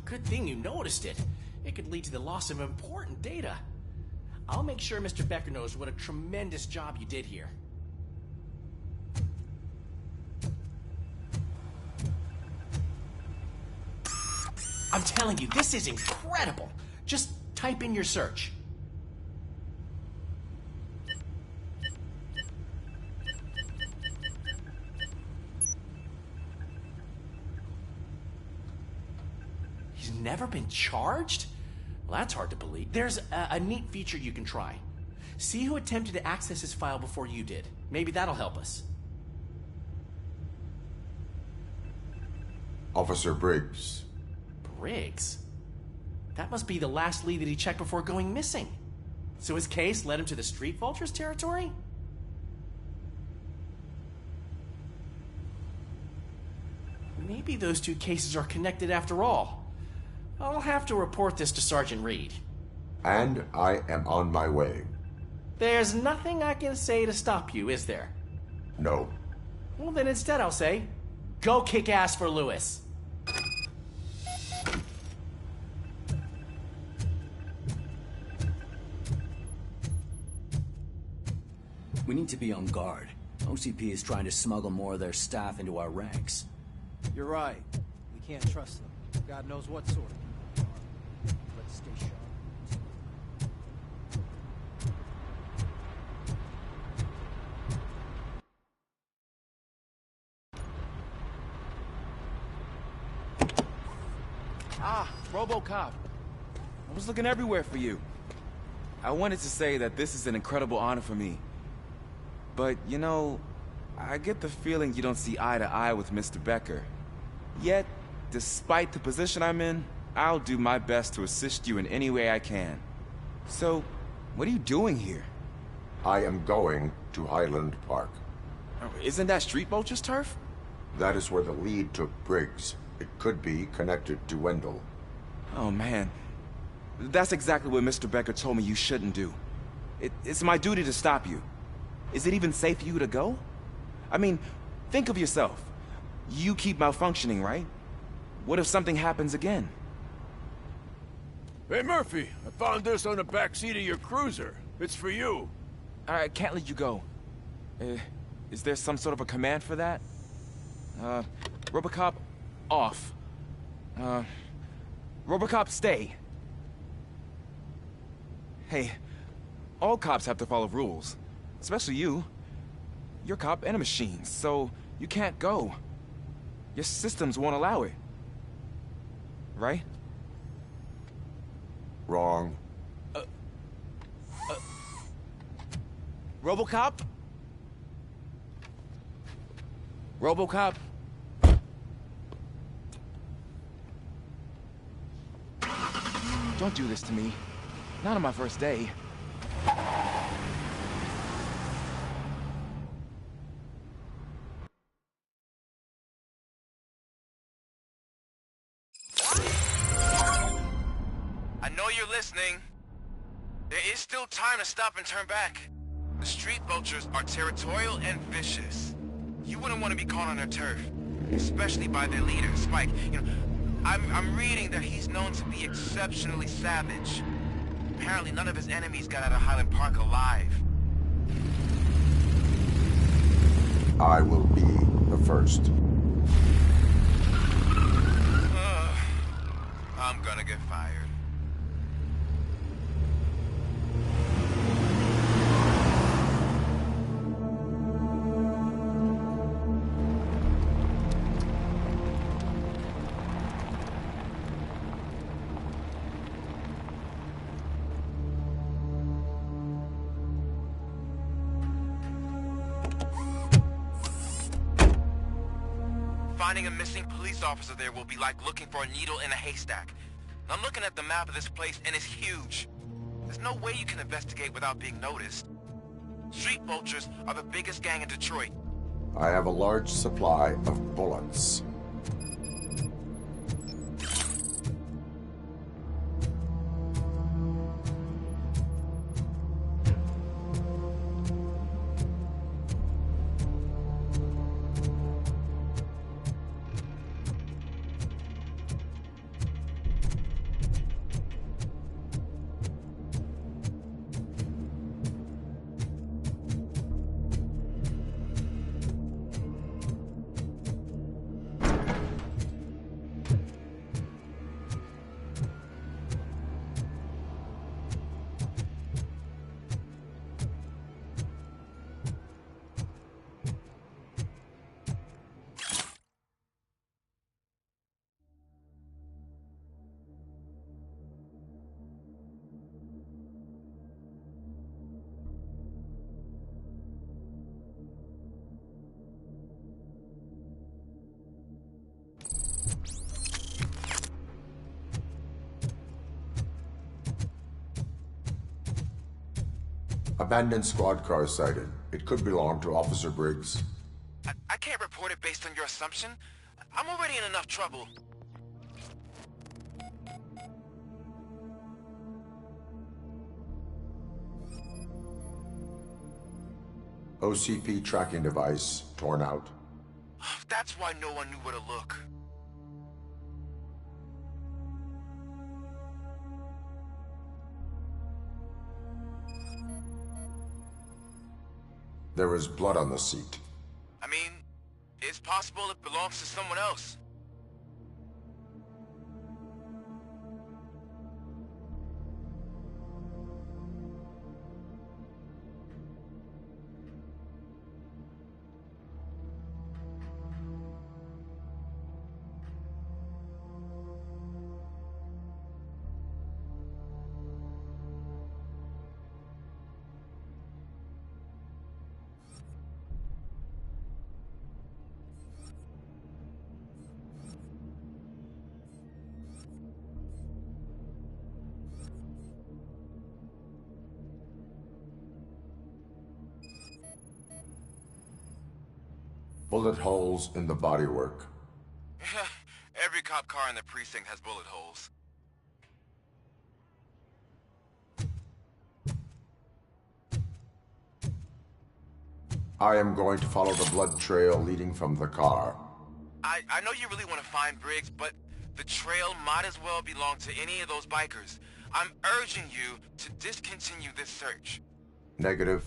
Good thing you noticed it. It could lead to the loss of important data. I'll make sure Mr. Becker knows what a tremendous job you did here. I'm telling you, this is incredible. Just type in your search. He's never been charged? Well, that's hard to believe. There's a neat feature you can try. See who attempted to access his file before you did. Maybe that'll help us. Officer Briggs. Briggs? That must be the last lead that he checked before going missing. So his case led him to the Street Vultures territory? Maybe those two cases are connected after all. I'll have to report this to Sergeant Reed. And I am on my way. There's nothing I can say to stop you, is there? No. Well, then instead I'll say, go kick ass for Lewis. We need to be on guard. OCP is trying to smuggle more of their staff into our ranks. You're right. We can't trust them. God knows what sort of people they are. Let's stay sharp. Ah, RoboCop. I was looking everywhere for you. I wanted to say that this is an incredible honor for me. But, you know, I get the feeling you don't see eye to eye with Mr. Becker. Yet, despite the position I'm in, I'll do my best to assist you in any way I can. So, what are you doing here? I am going to Highland Park. Isn't that Street Vulture's turf? That is where the lead took Briggs. It could be connected to Wendell. Oh, man. That's exactly what Mr. Becker told me you shouldn't do. It's my duty to stop you. Is it even safe for you to go? I mean, think of yourself. You keep malfunctioning, right? What if something happens again? Hey, Murphy, I found this on the back seat of your cruiser. It's for you. I can't let you go. Is there some sort of a command for that? RoboCop, off. RoboCop, stay. Hey, all cops have to follow rules. Especially you. You're a cop and a machine, so you can't go. Your systems won't allow it. Right? Wrong. RoboCop? RoboCop? Don't do this to me. Not on my first day. I know you're listening. There is still time to stop and turn back. The Street Vultures are territorial and vicious. You wouldn't want to be caught on their turf, especially by their leader, Spike. You know, I'm reading that he's known to be exceptionally savage. Apparently none of his enemies got out of Highland Park alive. I will be the first. I'm gonna get fired. Finding a missing police officer there will be like looking for a needle in a haystack. I'm looking at the map of this place and it's huge. There's no way you can investigate without being noticed. Street Vultures are the biggest gang in Detroit. I have a large supply of bullets. Abandoned squad car sighted. It could belong to Officer Briggs. I can't report it based on your assumption. I'm already in enough trouble. OCP tracking device torn out. That's why no one knew where to look. There is blood on the seat. I mean, it's possible it belongs to someone else. Bullet holes in the bodywork. Every cop car in the precinct has bullet holes. I am going to follow the blood trail leading from the car. I know you really want to find Briggs, but the trail might as well belong to any of those bikers. I'm urging you to discontinue this search. Negative.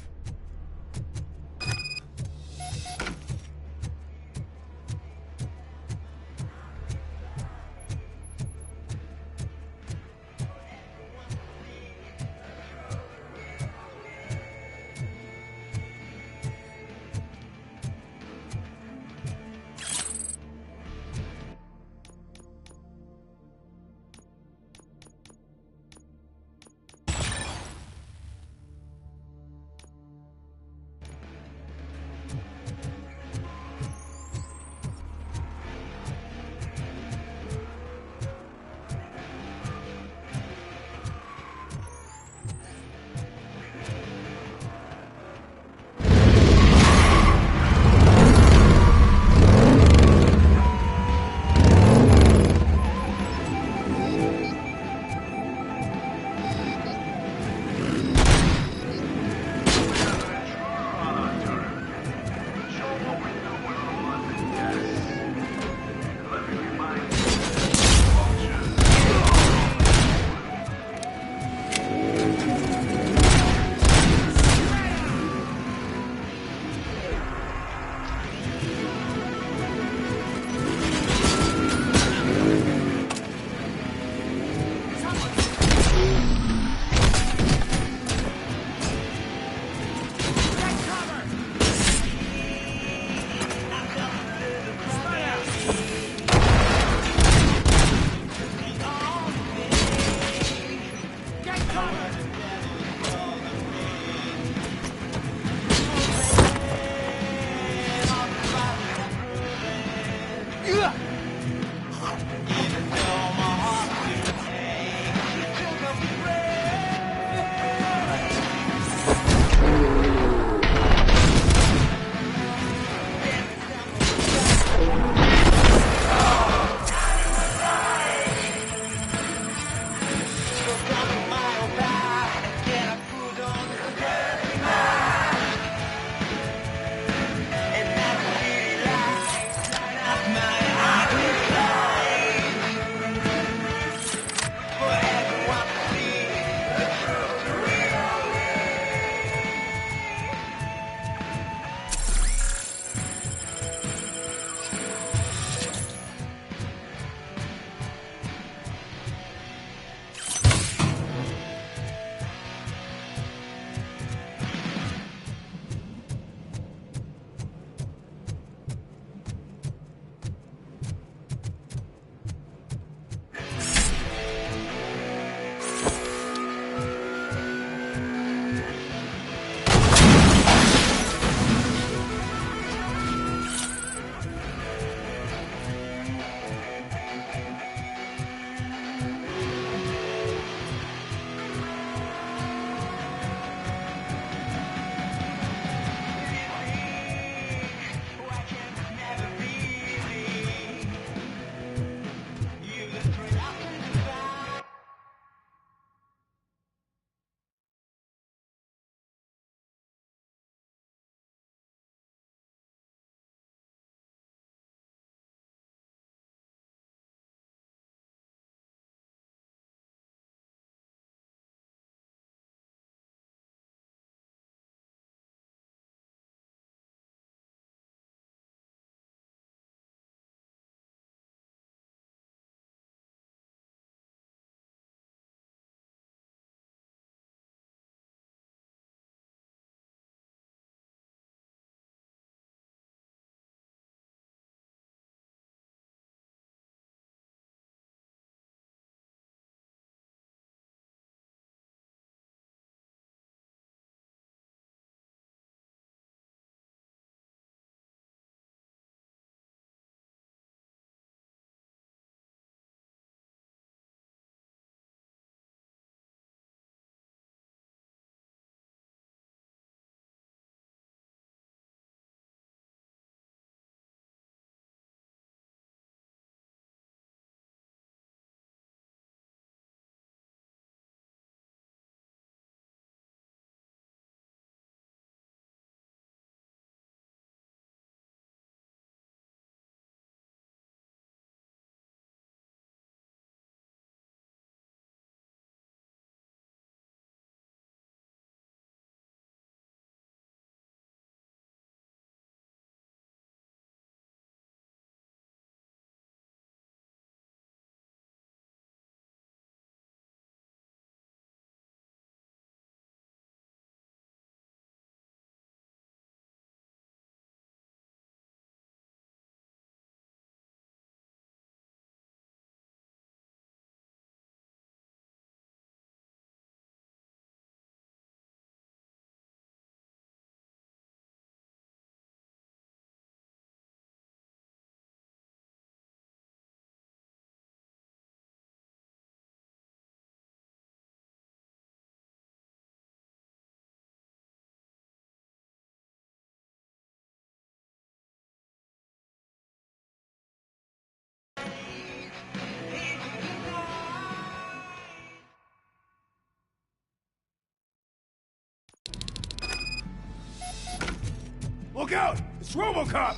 Look out! It's RoboCop!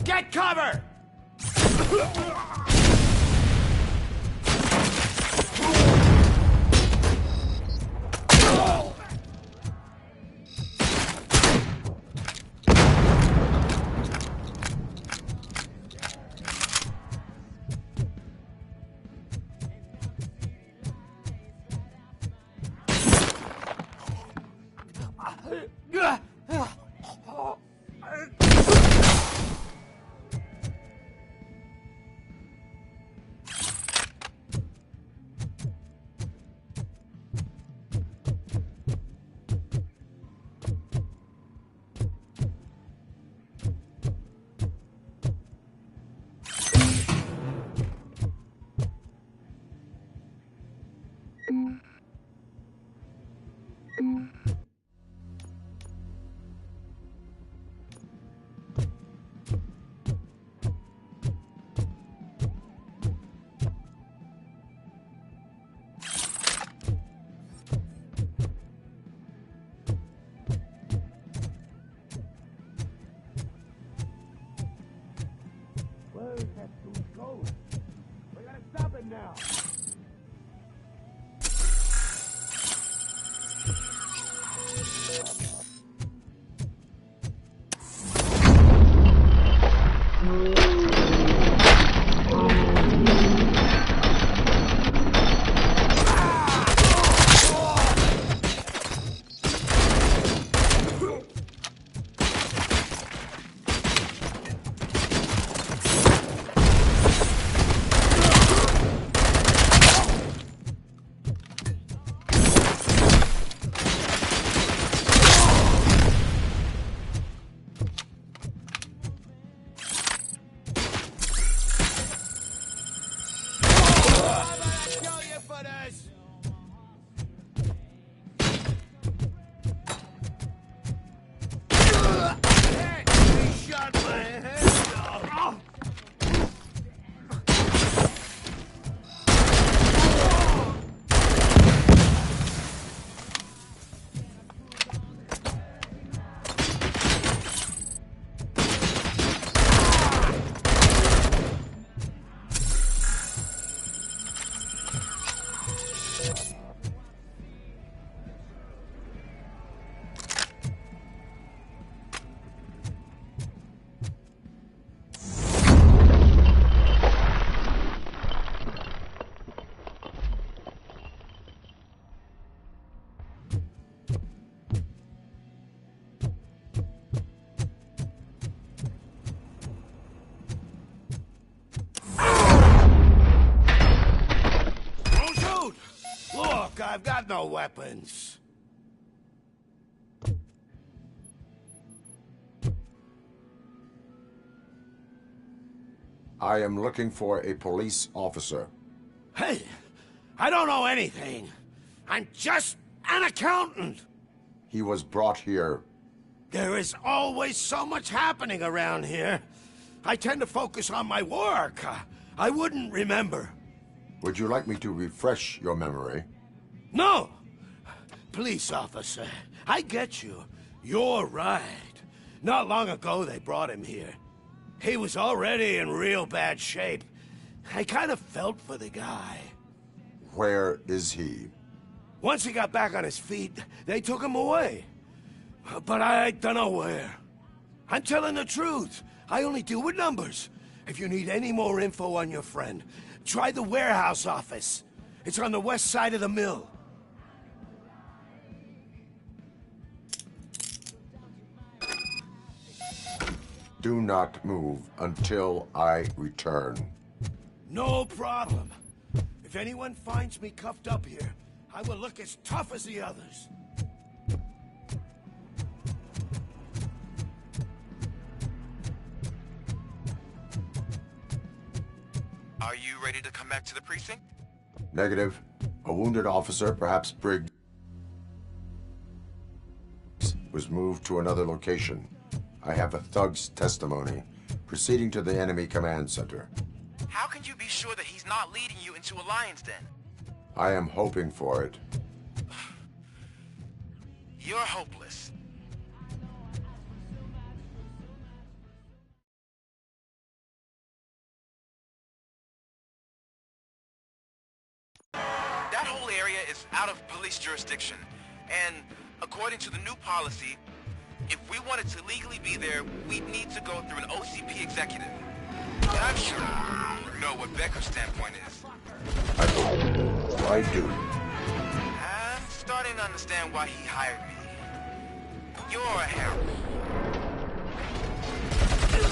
Get cover! Where's that food going? We gotta stop it now. I've got no weapons. I am looking for a police officer. Hey, I don't know anything. I'm just an accountant. He was brought here. There is always so much happening around here. I tend to focus on my work. I wouldn't remember. Would you like me to refresh your memory? No! Police officer, I get you. You're right. Not long ago they brought him here. He was already in real bad shape. I kind of felt for the guy. Where is he? Once he got back on his feet, they took him away. But I don't know where. I'm telling the truth. I only deal with numbers. If you need any more info on your friend, try the warehouse office. It's on the west side of the mill. Do not move until I return. No problem. If anyone finds me cuffed up here, I will look as tough as the others. Are you ready to come back to the precinct? Negative. A wounded officer, perhaps Briggs, was moved to another location. I have a thug's testimony. Proceeding to the enemy command center. How can you be sure that he's not leading you into a lion's den? I am hoping for it. You're hopeless. That whole area is out of police jurisdiction, and according to the new policy, if we wanted to legally be there, we'd need to go through an OCP executive. And I'm sure you know what Becker's standpoint is. I do. I'm starting to understand why he hired me. You're a herald. Good.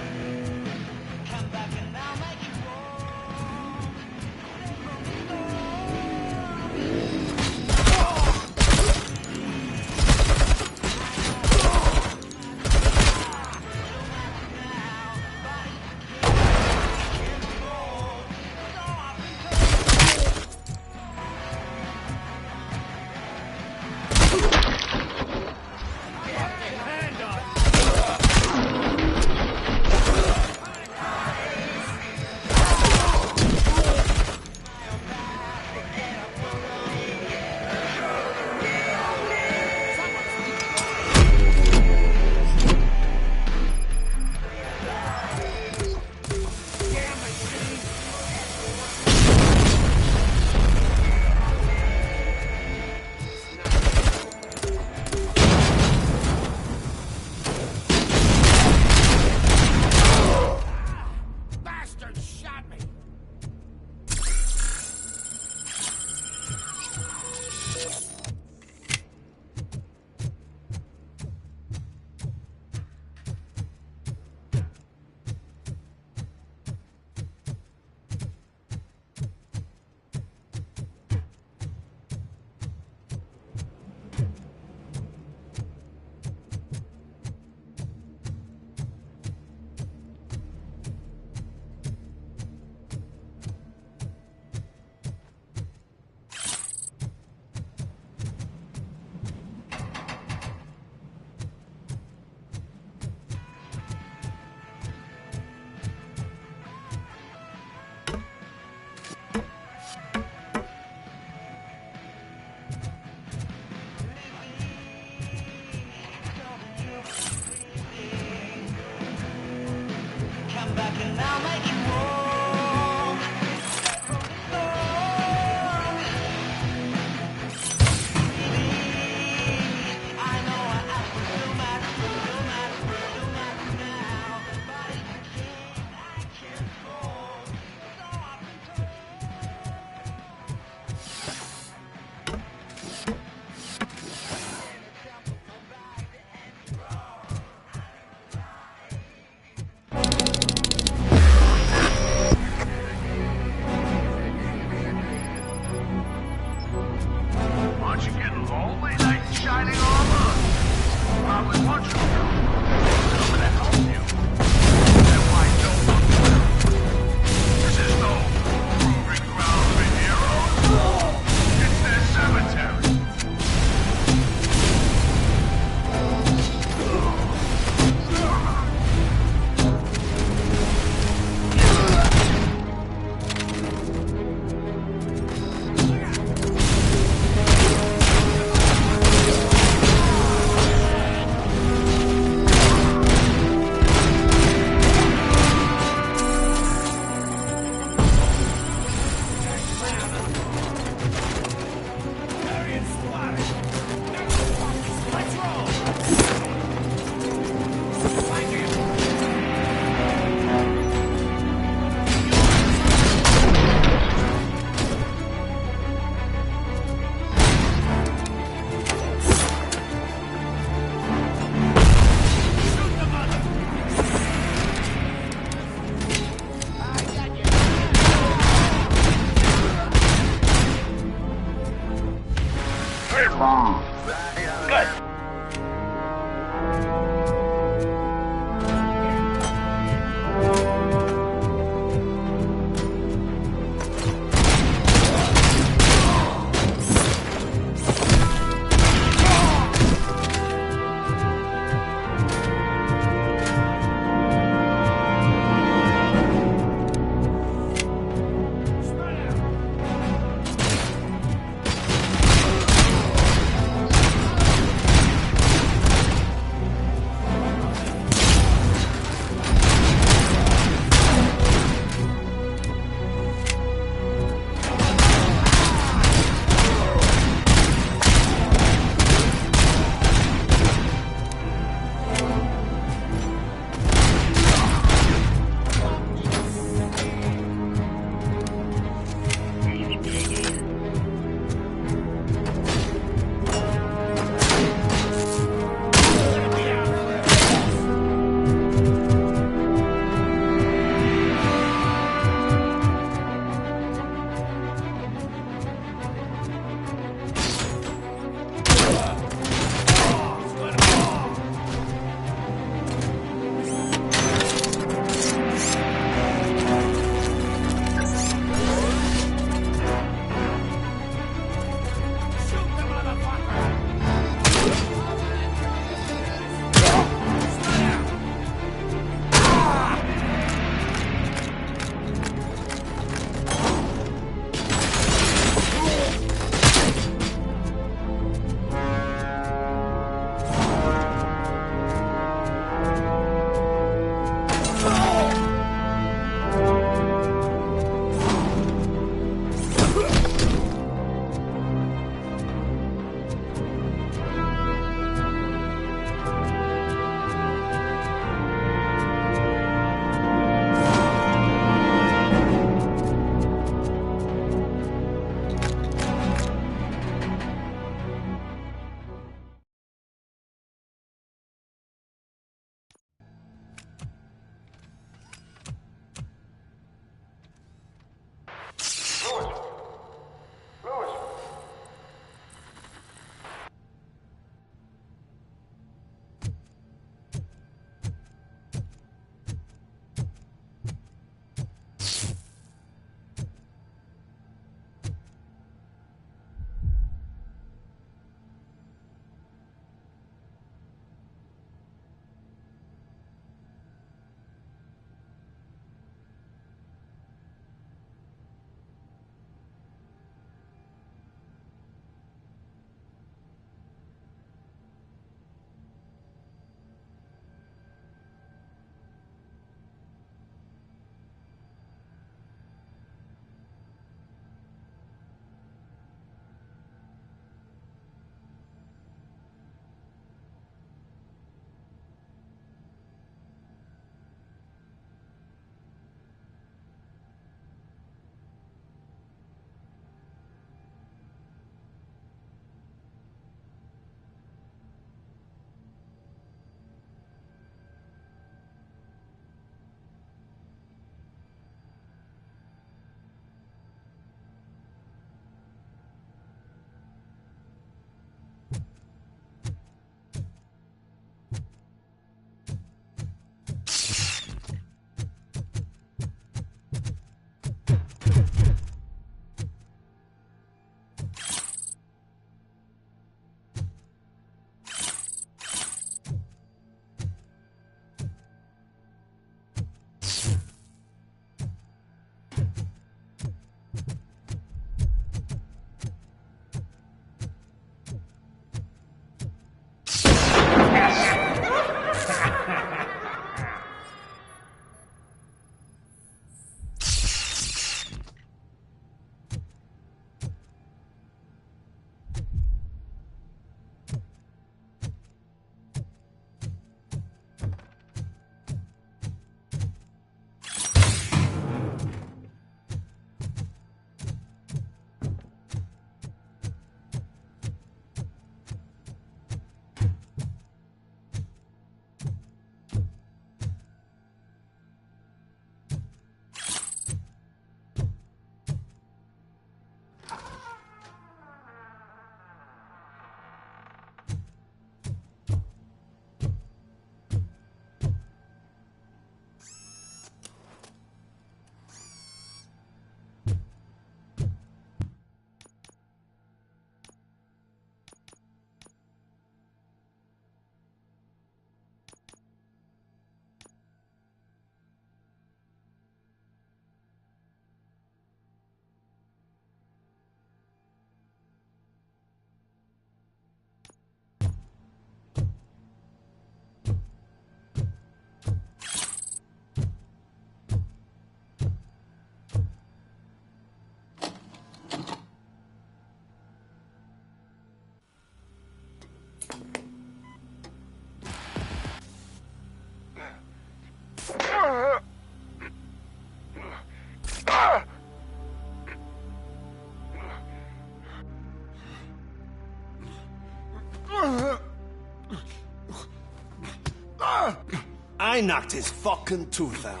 I knocked his fucking tooth out.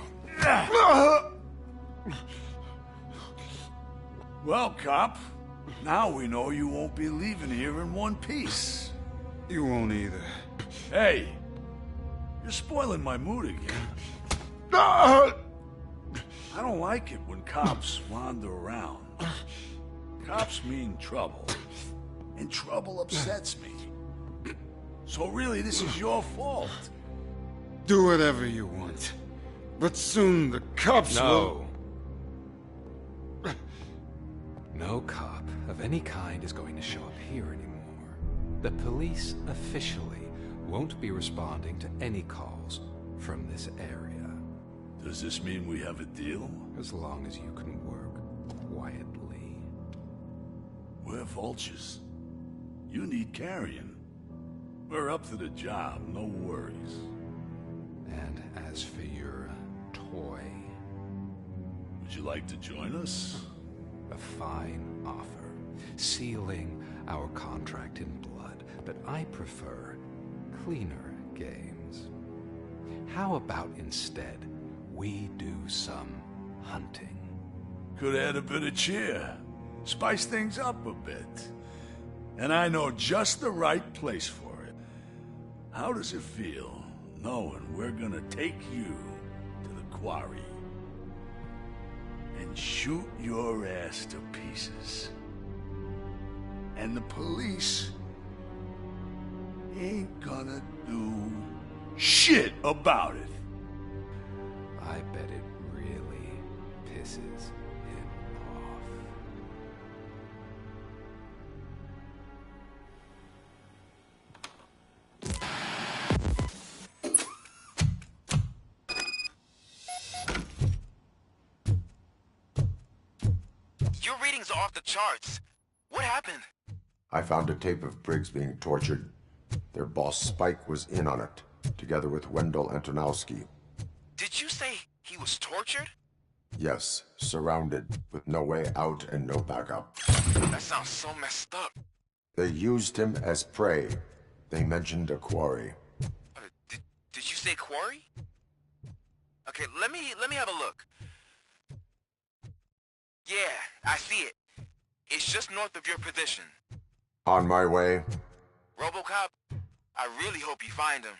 Well, cop, now we know you won't be leaving here in one piece. You won't either. Hey, you're spoiling my mood again. I don't like it when cops wander around. Cops mean trouble, and trouble upsets me. So really, this is your fault. Do whatever you want. But soon the cops will... No cop of any kind is going to show up here anymore. The police officially won't be responding to any calls from this area. Does this mean we have a deal? As long as you can work quietly. We're vultures. You need carrion. We're up to the job, no worries. And as for your toy... Would you like to join us? A fine offer, sealing our contract in blood, but I prefer cleaner games. How about instead we do some hunting? Could add a bit of cheer, spice things up a bit. And I know just the right place for it. How does it feel knowing we're gonna take you to the quarry and shoot your ass to pieces? And the police ain't gonna do shit about it. I bet it really pisses him off. Your readings are off the charts. What happened? I found a tape of Briggs being tortured. Their boss Spike was in on it, together with Wendell Antonowski. Did you say he was tortured? Yes, surrounded, with no way out and no backup. That sounds so messed up. They used him as prey. They mentioned a quarry. Did you say quarry? Okay, let me have a look. Yeah, I see it. It's just north of your position. On my way. RoboCop, I really hope you find him.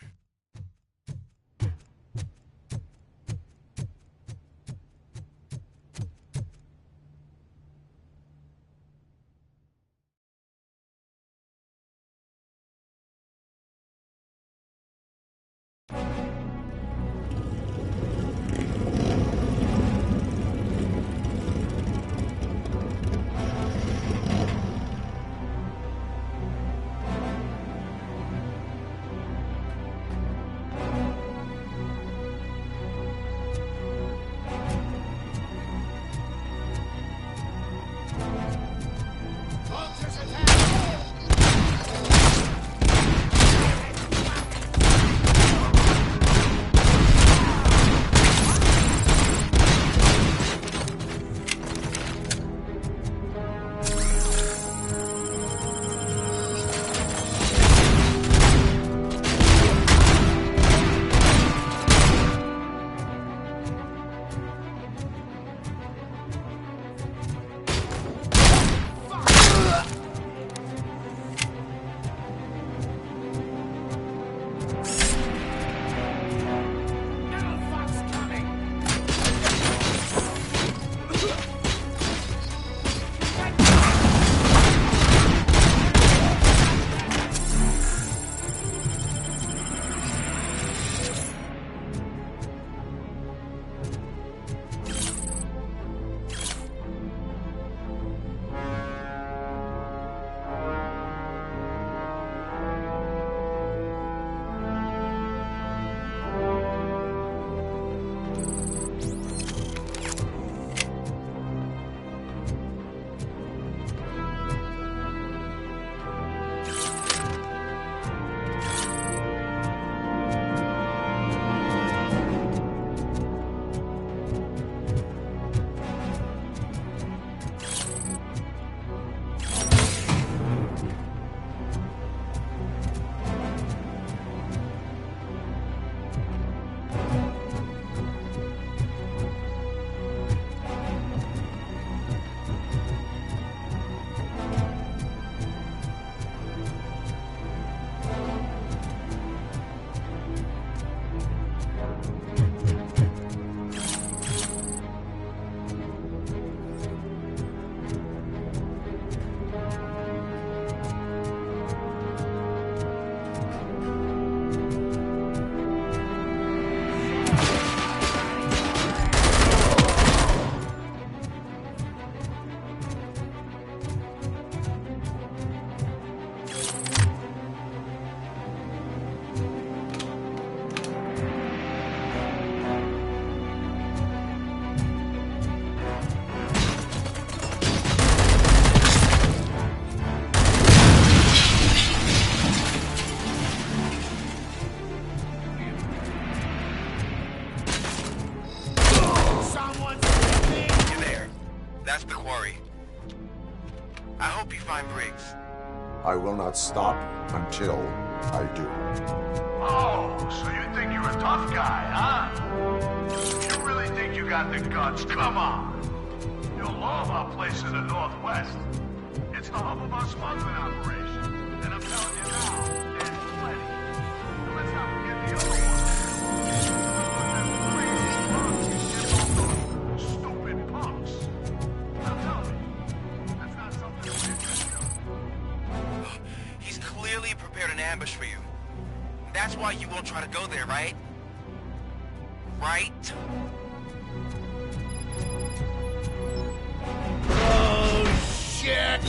not stop until I do. Oh, so you think you're a tough guy, huh? You really think you got the guts? Come on! You'll love our place in the Northwest. It's the hub of our smuggling operation. And I'm telling you now, there's plenty. And let's not forget the other one. Stupid punks. Now tell me, that's not something we're interested in. He's clearly prepared an ambush for you. That's why you won't try to go there, right? Right? Oh, shit!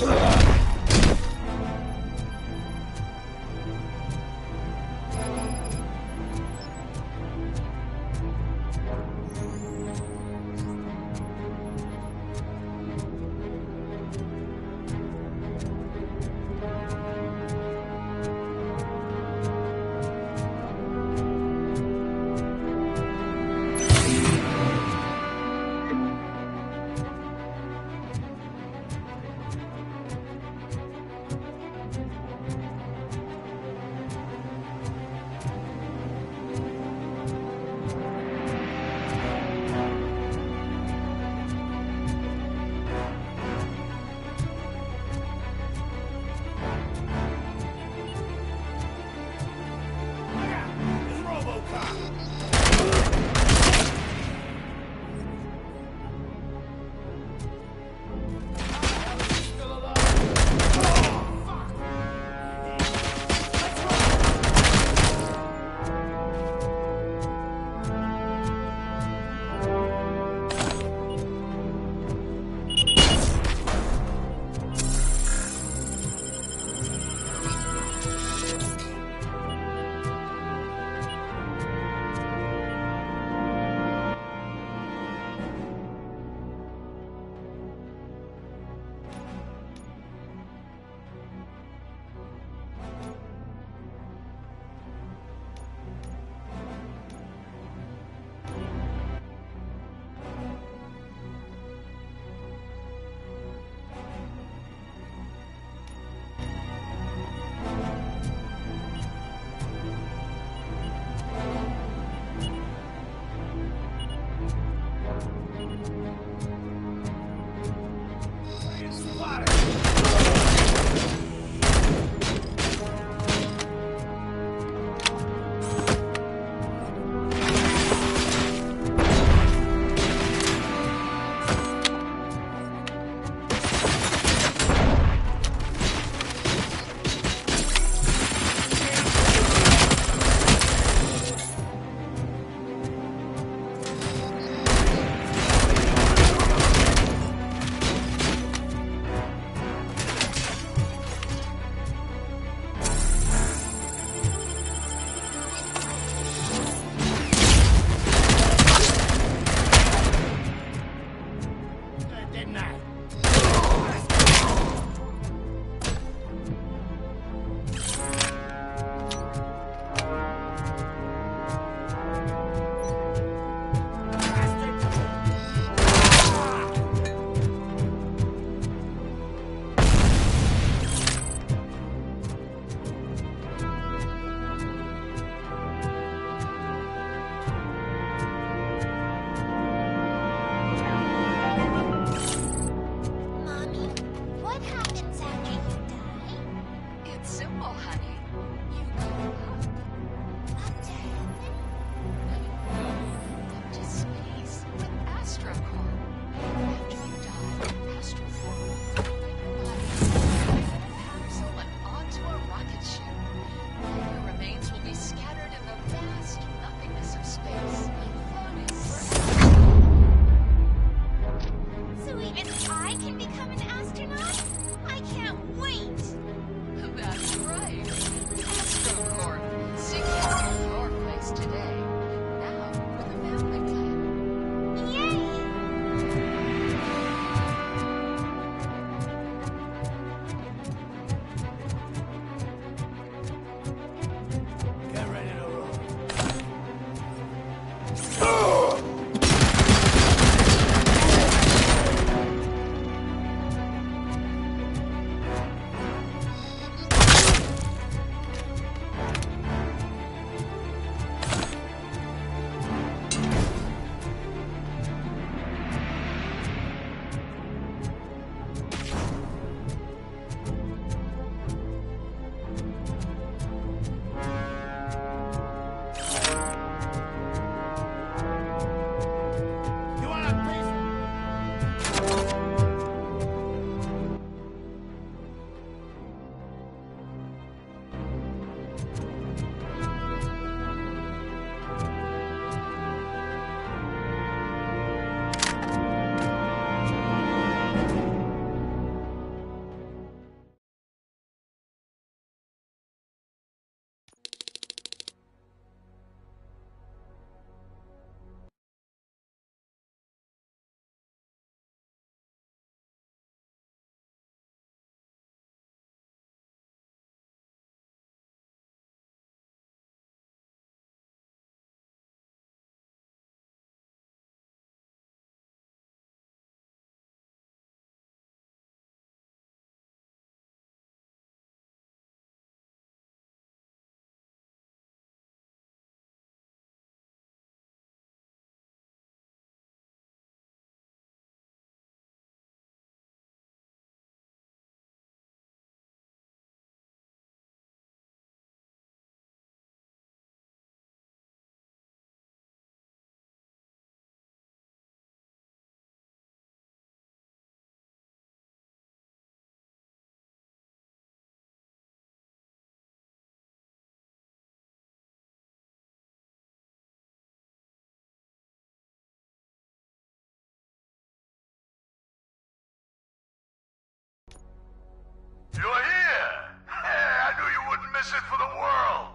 You're here! Hey, I knew you wouldn't miss it for the world.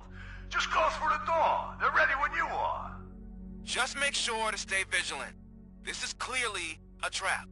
Just call through the door. They're ready when you are. Just make sure to stay vigilant. This is clearly a trap.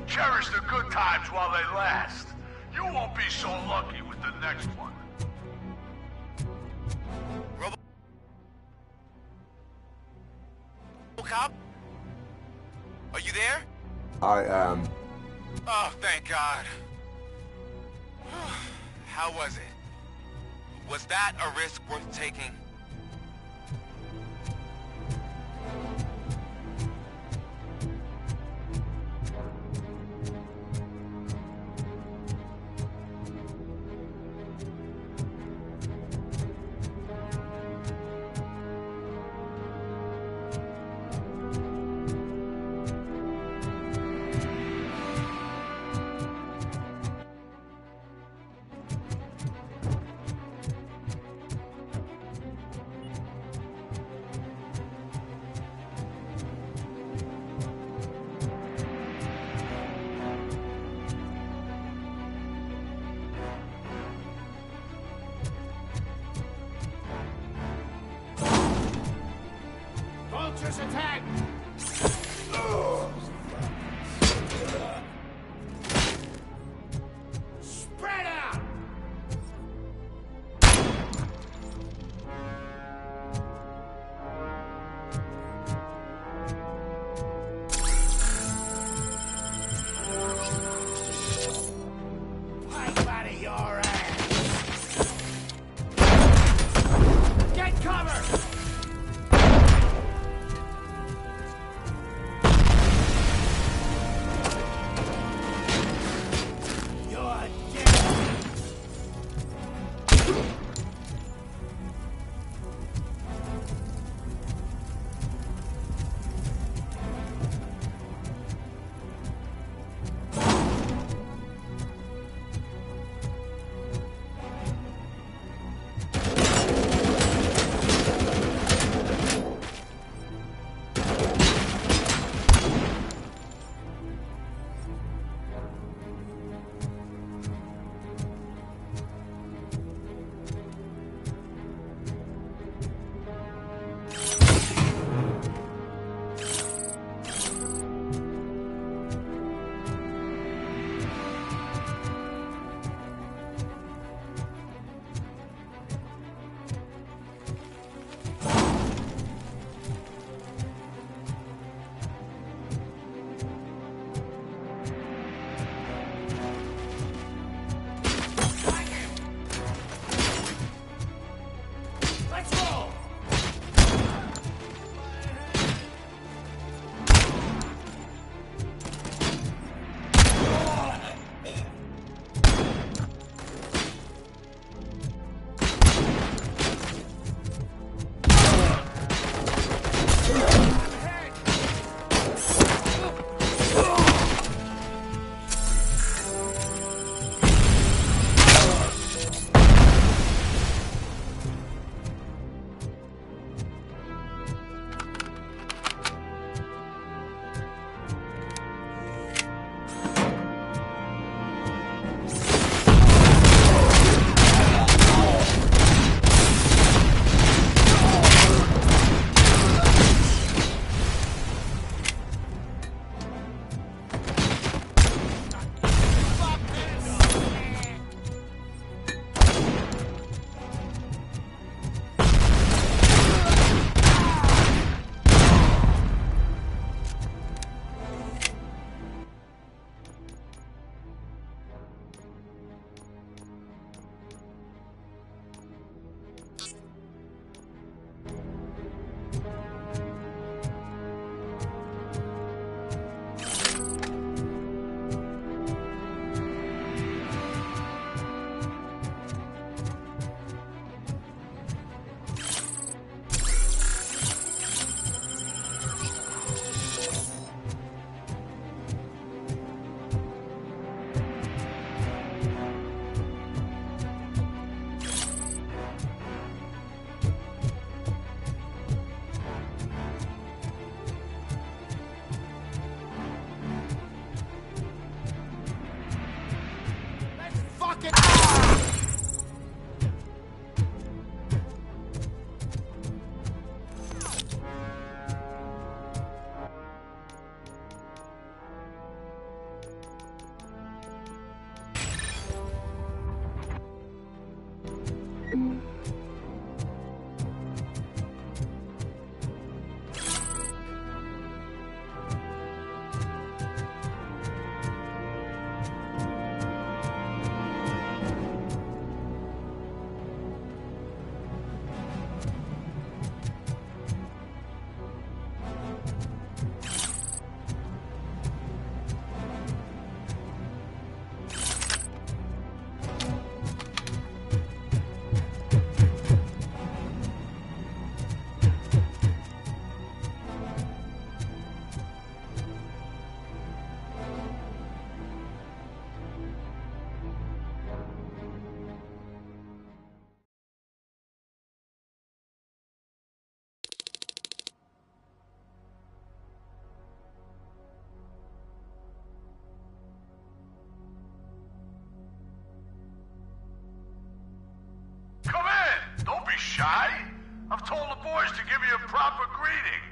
Cherish the good times while they last. You won't be so lucky with the next one. RoboCop? Are you there? I am. Oh, thank God. How was it? Was that a risk worth taking? Vultures attack! Spread out! Pipe out of your ass! Get cover! told the boys to give you a proper greeting.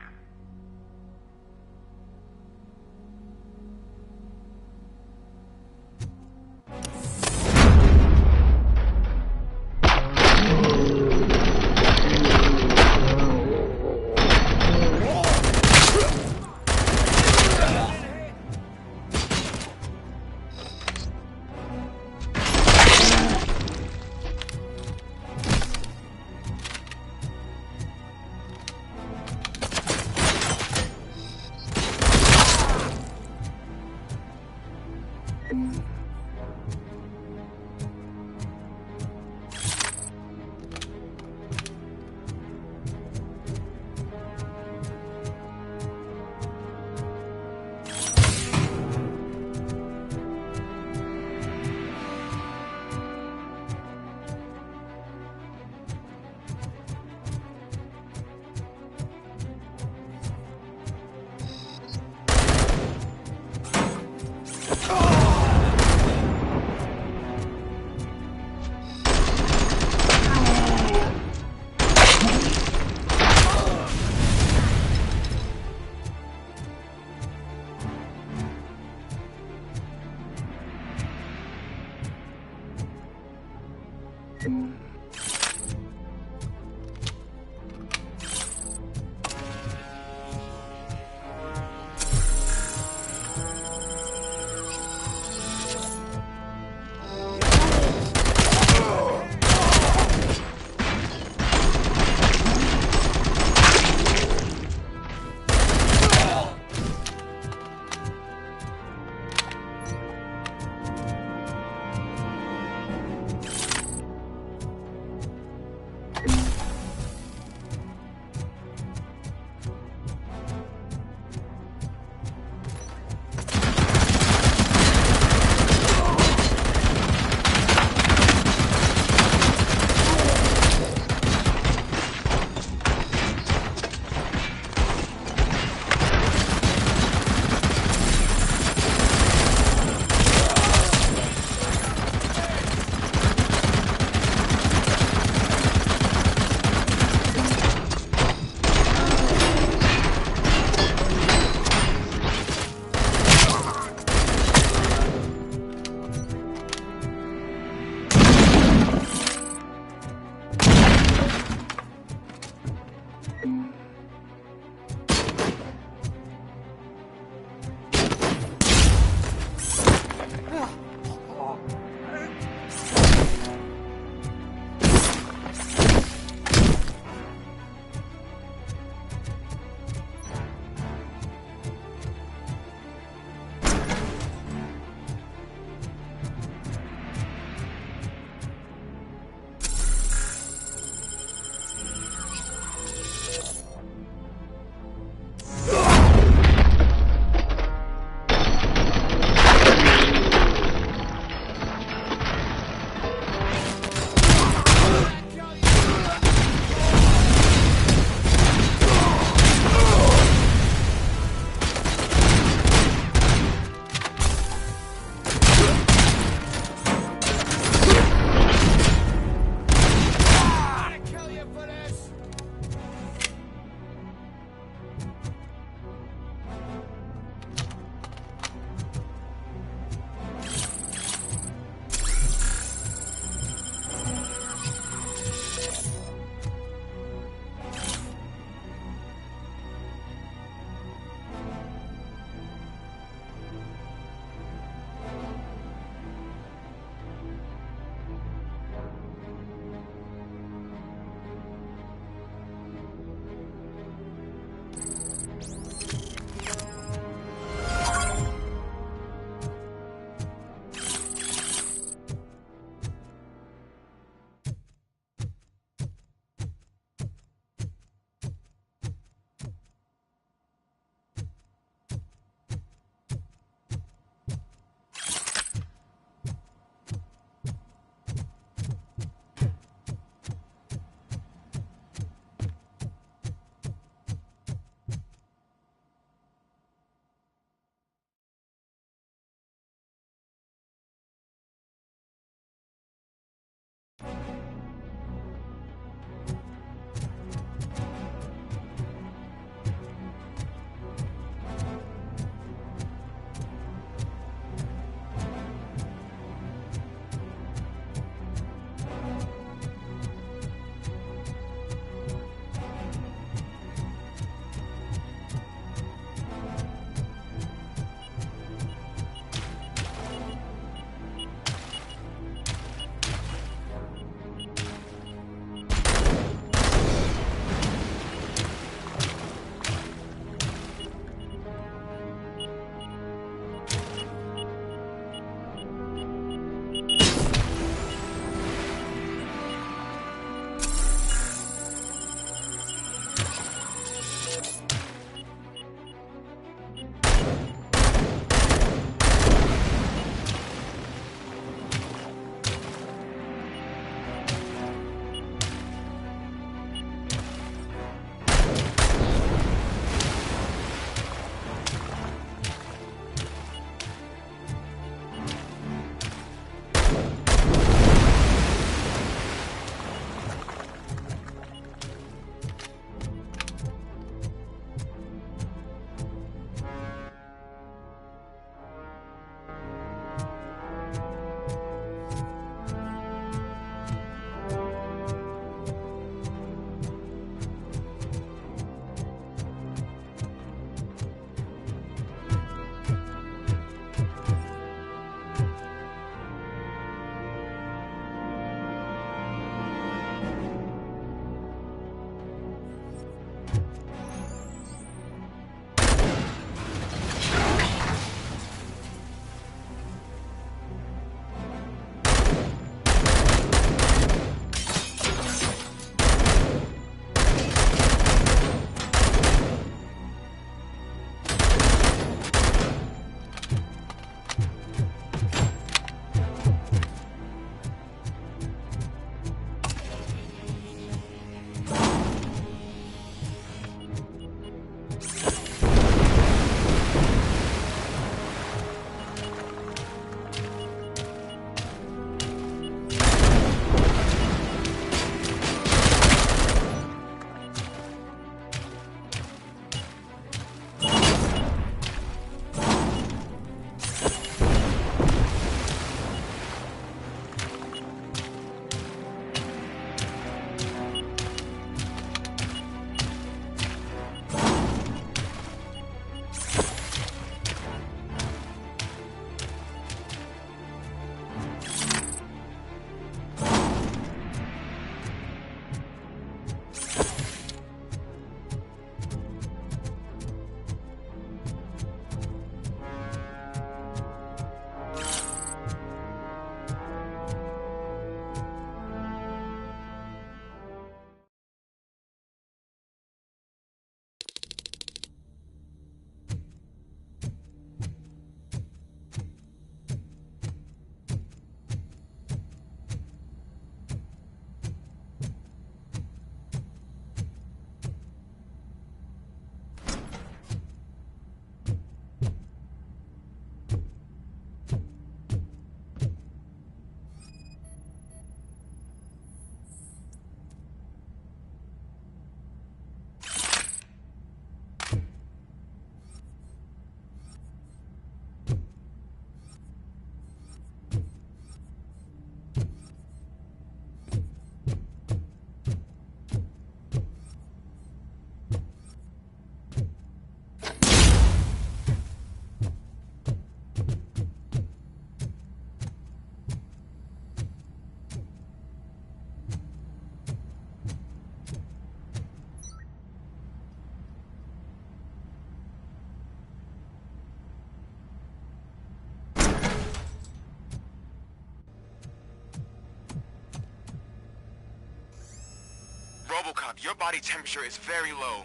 RoboCop, your body temperature is very low.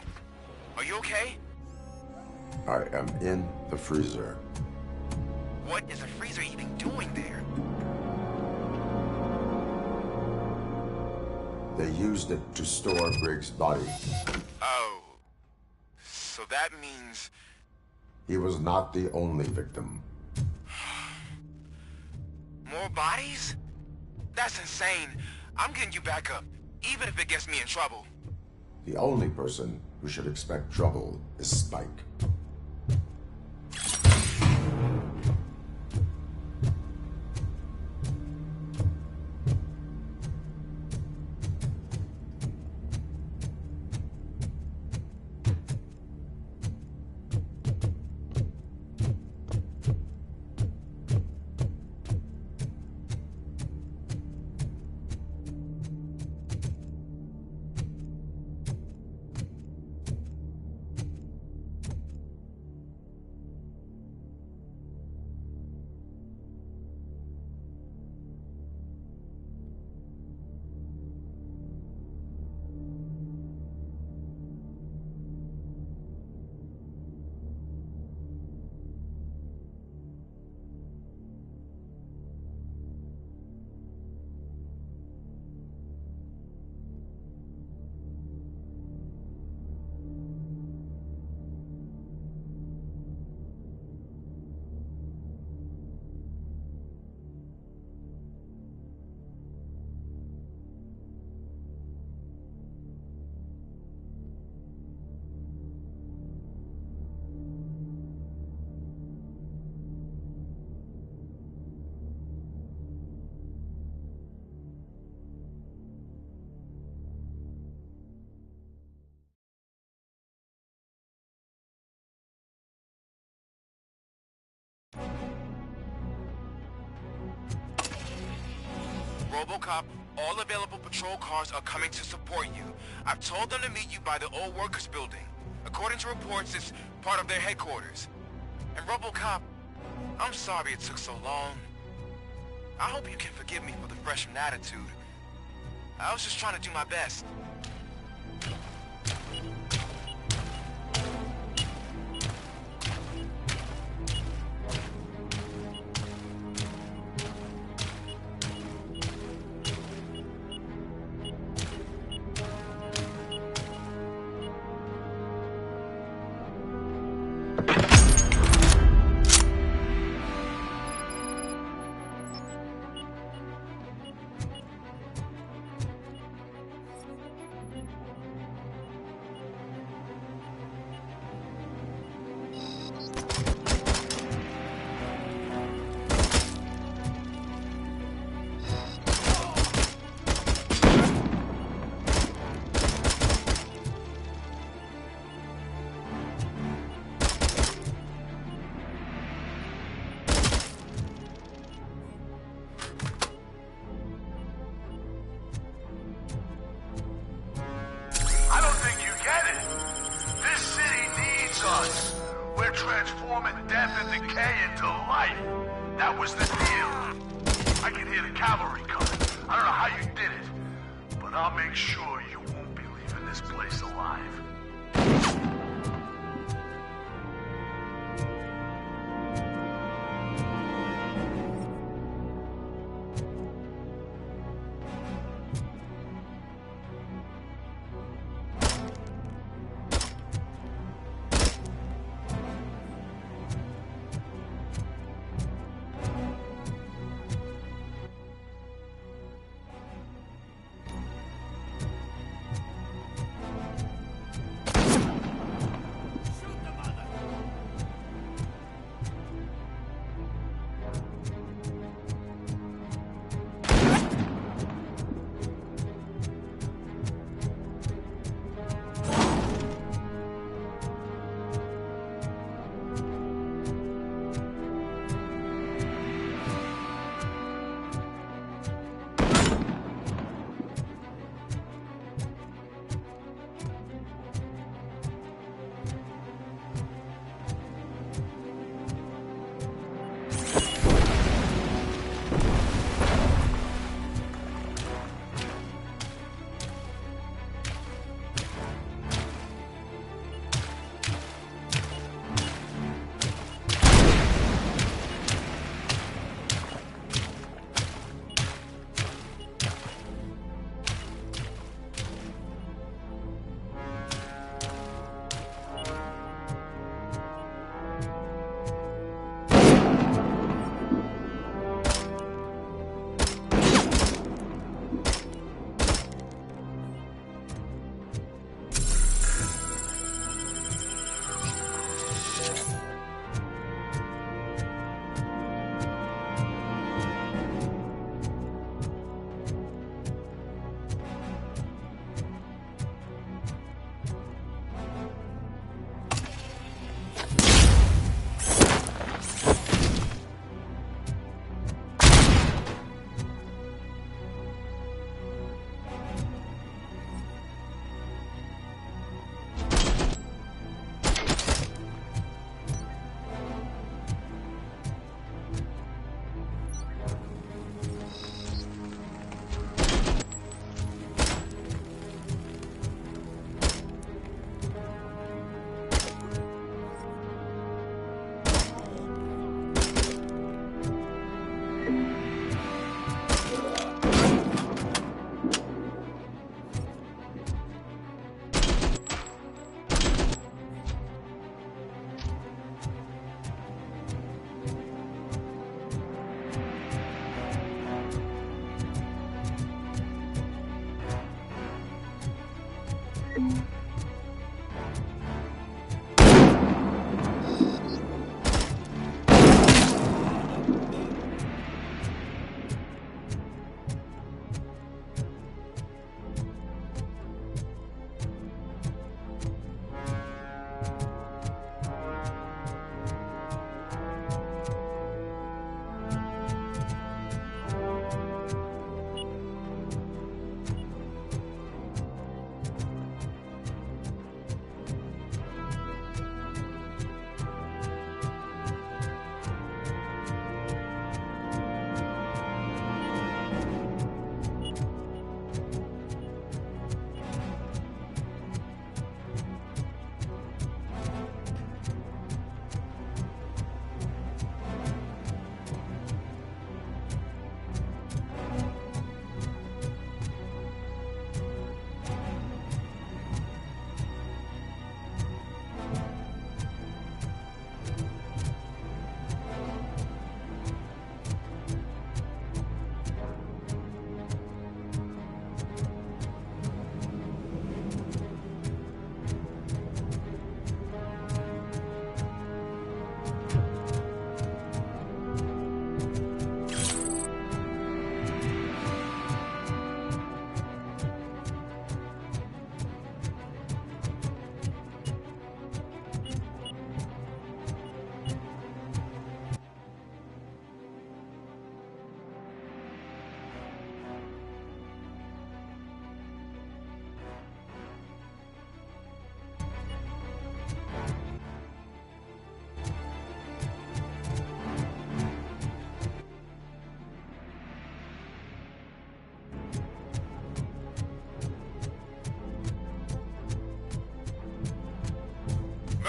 Are you okay? I am in the freezer. What is the freezer even doing there? They used it to store Briggs' body. Oh. So that means... He was not the only victim. More bodies? That's insane. I'm getting you back up, even if it gets me in trouble. The only person who should expect trouble is Spike. RoboCop, all available patrol cars are coming to support you. I've told them to meet you by the old workers building. According to reports, it's part of their headquarters. And RoboCop, I'm sorry it took so long. I hope you can forgive me for the freshman attitude. I was just trying to do my best. Transforming death and decay into life. That was the deal. I can hear the cavalry coming. I don't know how you did it, but I'll make sure you won't be leaving this place alive.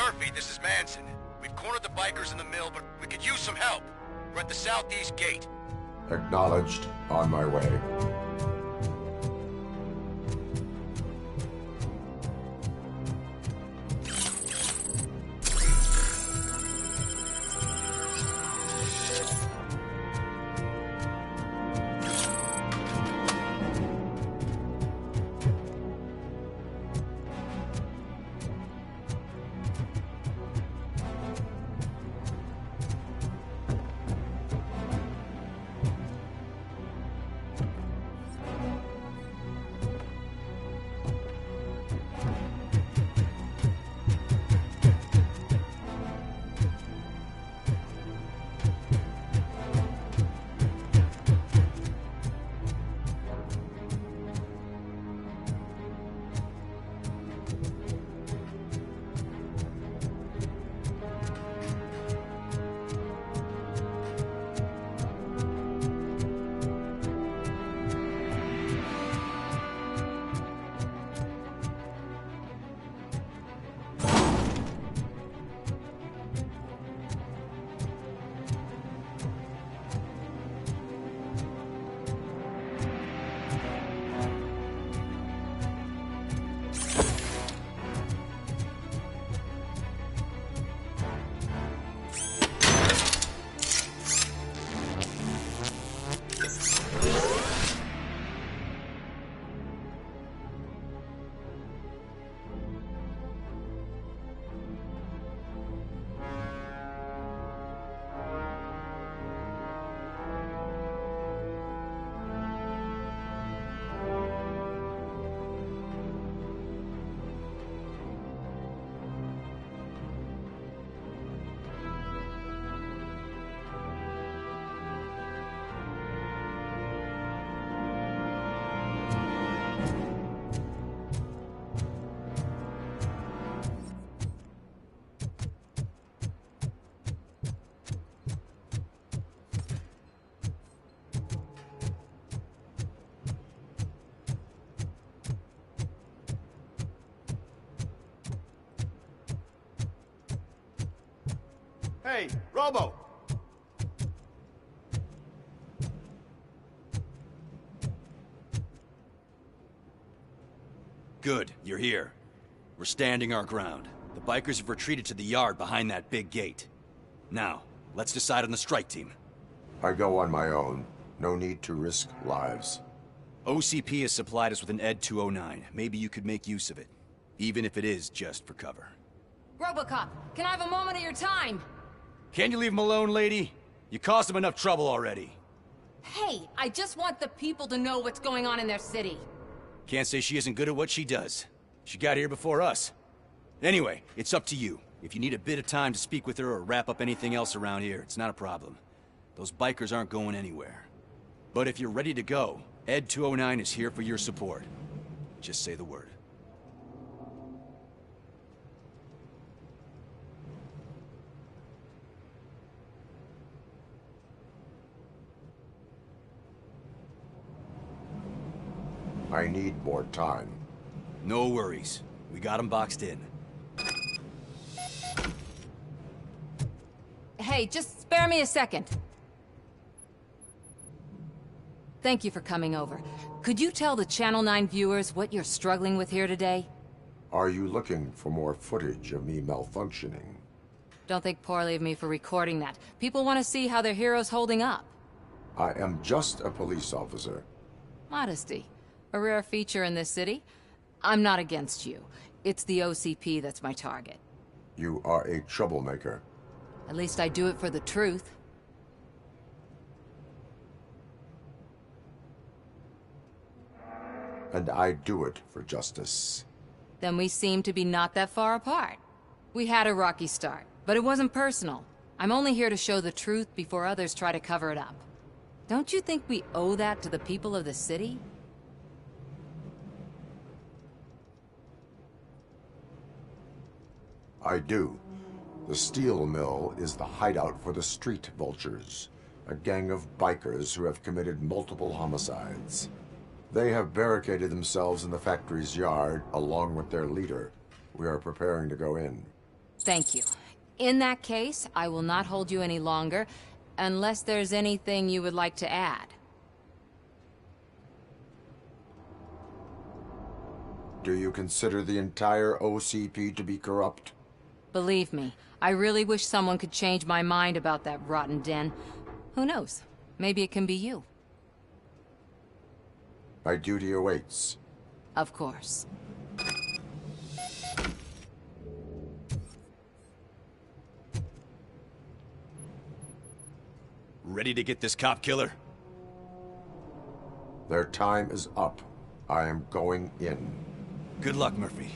Murphy, this is Manson. We've cornered the bikers in the mill, but we could use some help. We're at the southeast gate. Acknowledged. On my way. Hey, Robo! Good, you're here. We're standing our ground. The bikers have retreated to the yard behind that big gate. Now, let's decide on the strike team. I go on my own. No need to risk lives. OCP has supplied us with an ED 209. Maybe you could make use of it. Even if it is just for cover. RoboCop, can I have a moment of your time? Can you leave him alone, lady? You caused him enough trouble already. Hey, I just want the people to know what's going on in their city. Can't say she isn't good at what she does. She got here before us. Anyway, it's up to you. If you need a bit of time to speak with her or wrap up anything else around here, it's not a problem. Those bikers aren't going anywhere. But if you're ready to go, ED 209 is here for your support. Just say the word. I need more time. No worries. We got them boxed in. Hey, just spare me a second. Thank you for coming over. Could you tell the Channel 9 viewers what you're struggling with here today? Are you looking for more footage of me malfunctioning? Don't think poorly of me for recording that. People want to see how their hero's holding up. I am just a police officer. Modesty. A rare feature in this city. I'm not against you. It's the OCP that's my target. You are a troublemaker. At least I do it for the truth. And I do it for justice. Then we seem to be not that far apart. We had a rocky start, but it wasn't personal. I'm only here to show the truth before others try to cover it up. Don't you think we owe that to the people of the city? I do. The steel mill is the hideout for the street vultures, a gang of bikers who have committed multiple homicides. They have barricaded themselves in the factory's yard along with their leader. We are preparing to go in. Thank you. In that case, I will not hold you any longer, unless there's anything you would like to add. Do you consider the entire OCP to be corrupt? Believe me, I really wish someone could change my mind about that rotten den. Who knows? Maybe it can be you. My duty awaits. Of course. Ready to get this cop killer? Their time is up. I am going in. Good luck, Murphy.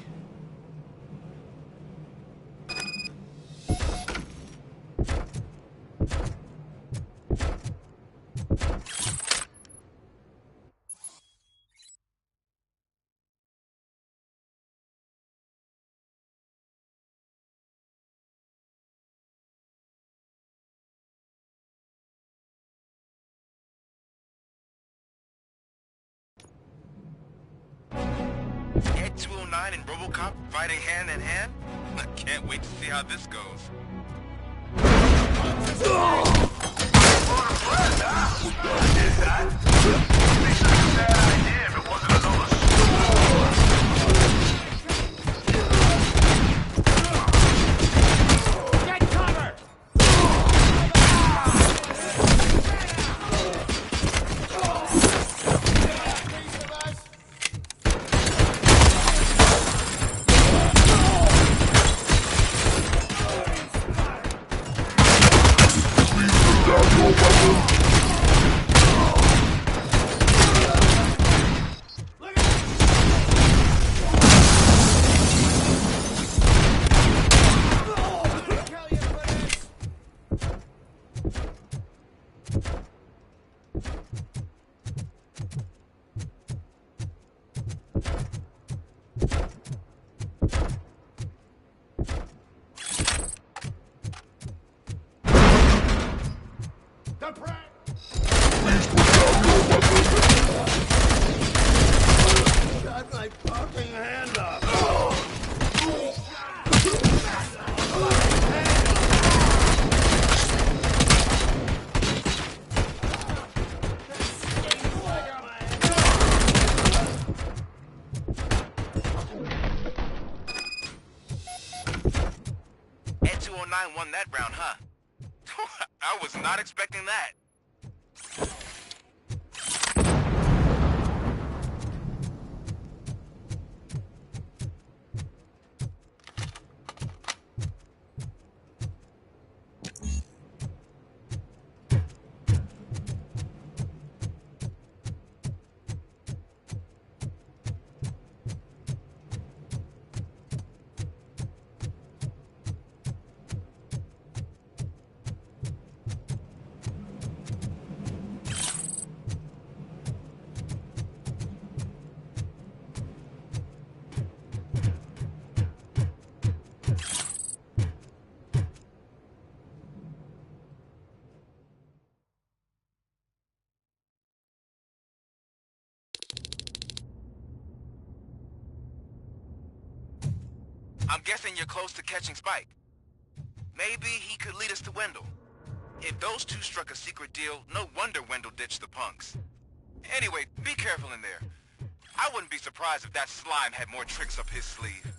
Ed 209 and RoboCop fighting hand in hand? I can't wait to see how this goes. Ed 209 won that round, huh? I was not expecting that. I'm guessing you're close to catching Spike. Maybe he could lead us to Wendell. If those two struck a secret deal, no wonder Wendell ditched the punks. Anyway, be careful in there. I wouldn't be surprised if that slime had more tricks up his sleeve.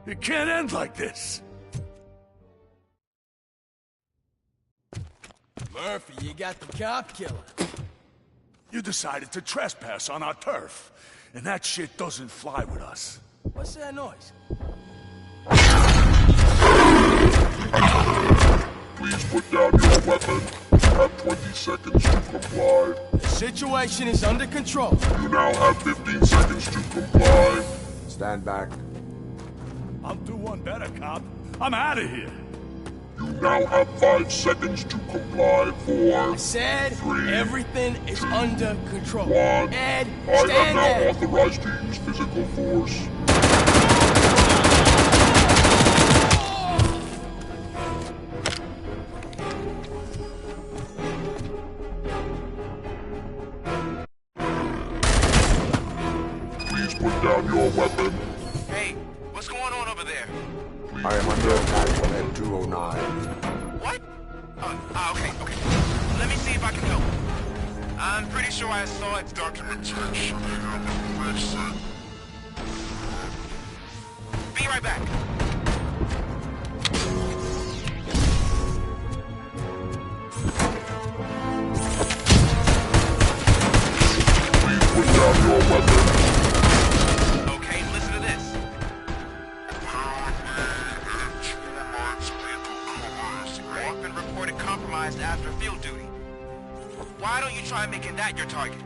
It can't end like this. Murphy, you got the cop killer. You decided to trespass on our turf, and that shit doesn't fly with us. What's that noise? Please put down your weapon. You have 20 seconds to comply. The situation is under control. You now have 15 seconds to comply. Stand back. I'll do one better, cop. I'm out of here. You now have 5 seconds to comply. 4, I said 3, everything is under control. 1. Ed, I have stand now there. authorized to use physical force. Please put down your weapon. Hey, what's going on over there? I am under attack from Ed 209. What? Okay. Let me see if I can help. I'm pretty sure I saw its documentation on the website. Be right back. Please put down your weapon. Okay, listen to this. I've been reported compromised after field duty. Why don't you try making that your target?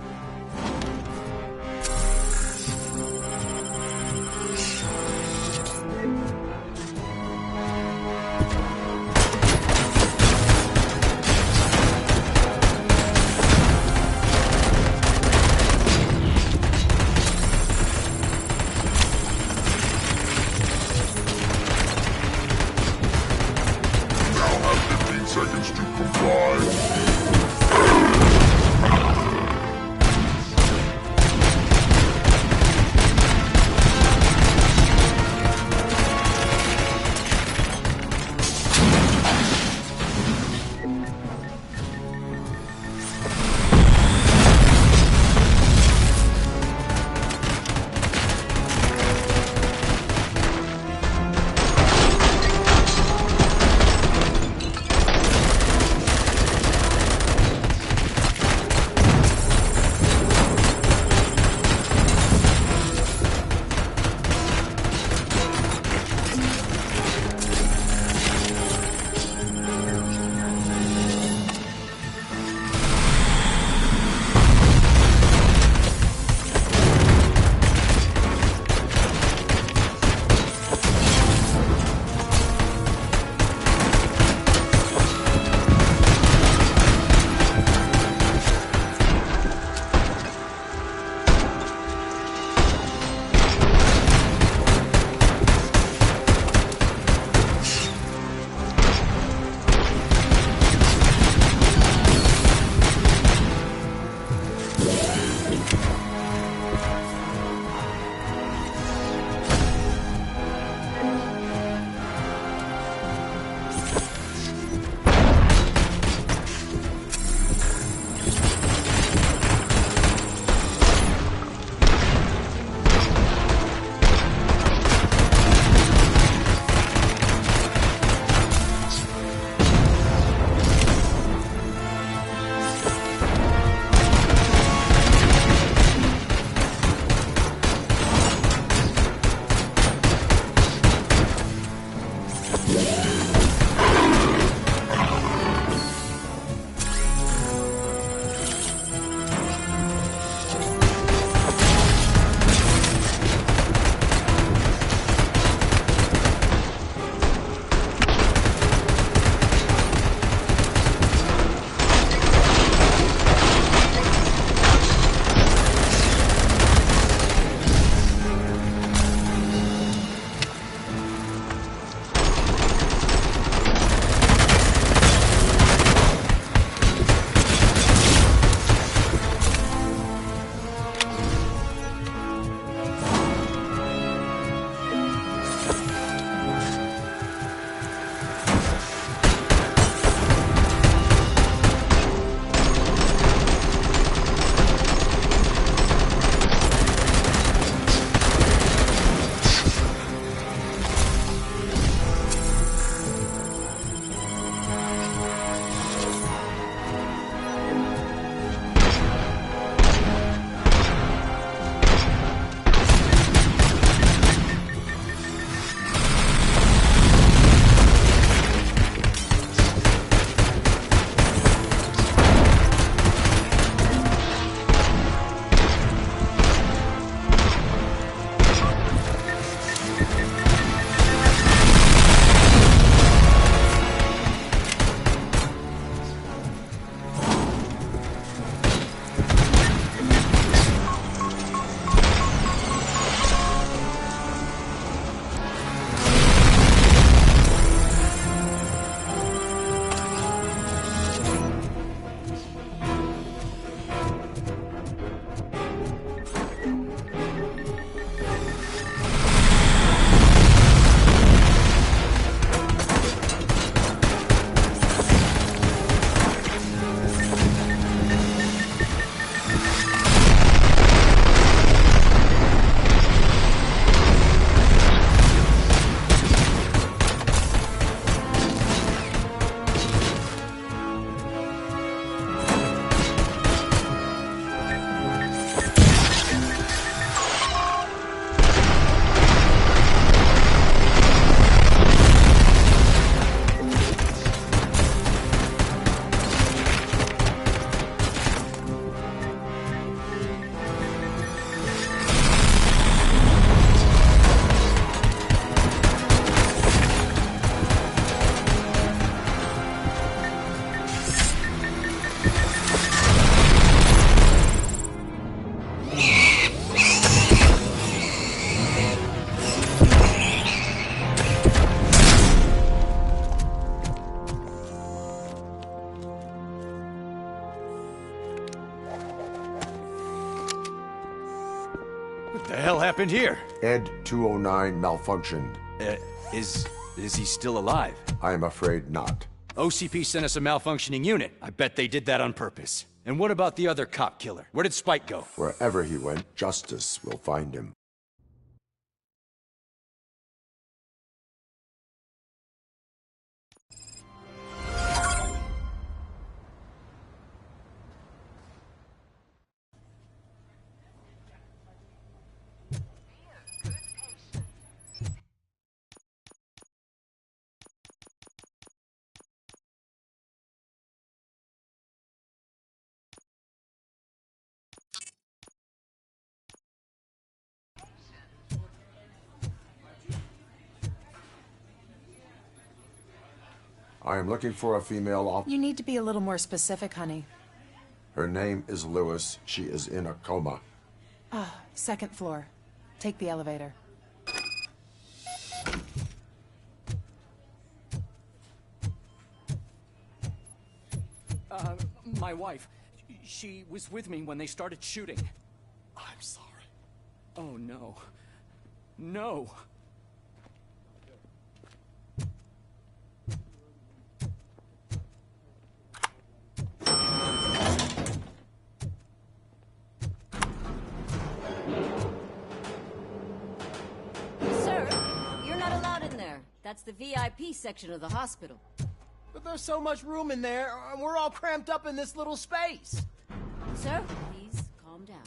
Now have 15 seconds to comply. happened here? Ed 209 malfunctioned. Is he still alive? I am afraid not. OCP sent us a malfunctioning unit. I bet they did that on purpose. And what about the other cop killer? Where did Spike go? Wherever he went, justice will find him. I am looking for a female You need to be a little more specific, honey. Her name is Lewis. She is in a coma. Ah, second floor. Take the elevator. My wife. She was with me when they started shooting. I'm sorry. Oh, no. No. Sir, you're not allowed in there. That's the VIP section of the hospital. But there's so much room in there, and we're all cramped up in this little space. Sir, please calm down.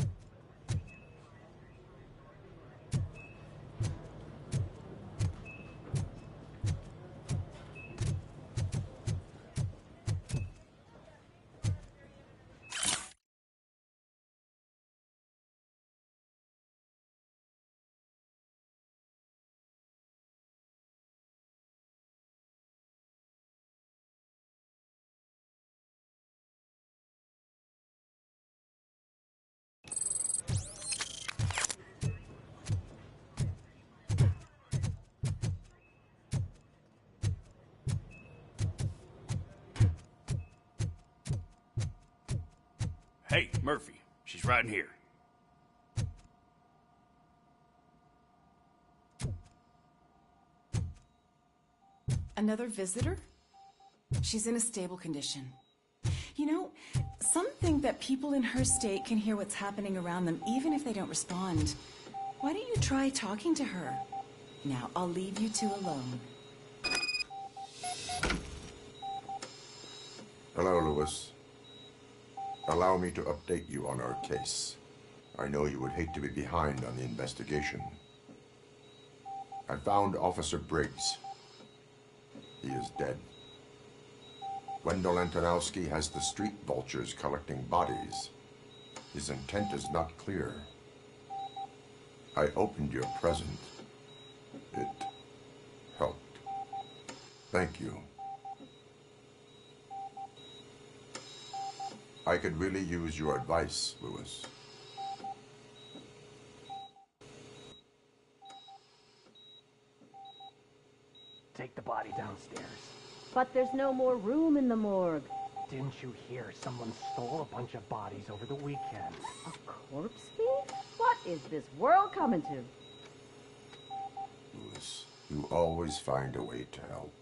Hey, Murphy. She's right in here. Another visitor? She's in a stable condition. You know, some think that people in her state can hear what's happening around them even if they don't respond. Why don't you try talking to her? Now, I'll leave you two alone. Hello, Lewis. Allow me to update you on our case. I know you would hate to be behind on the investigation. I found Officer Briggs. He is dead. Wendell Antonowski has the street vultures collecting bodies. His intent is not clear. I opened your present. It helped. Thank you. I could really use your advice, Lewis. Take the body downstairs. But there's no more room in the morgue. Didn't you hear someone stole a bunch of bodies over the weekend? A corpse thief? What is this world coming to? Lewis, you always find a way to help.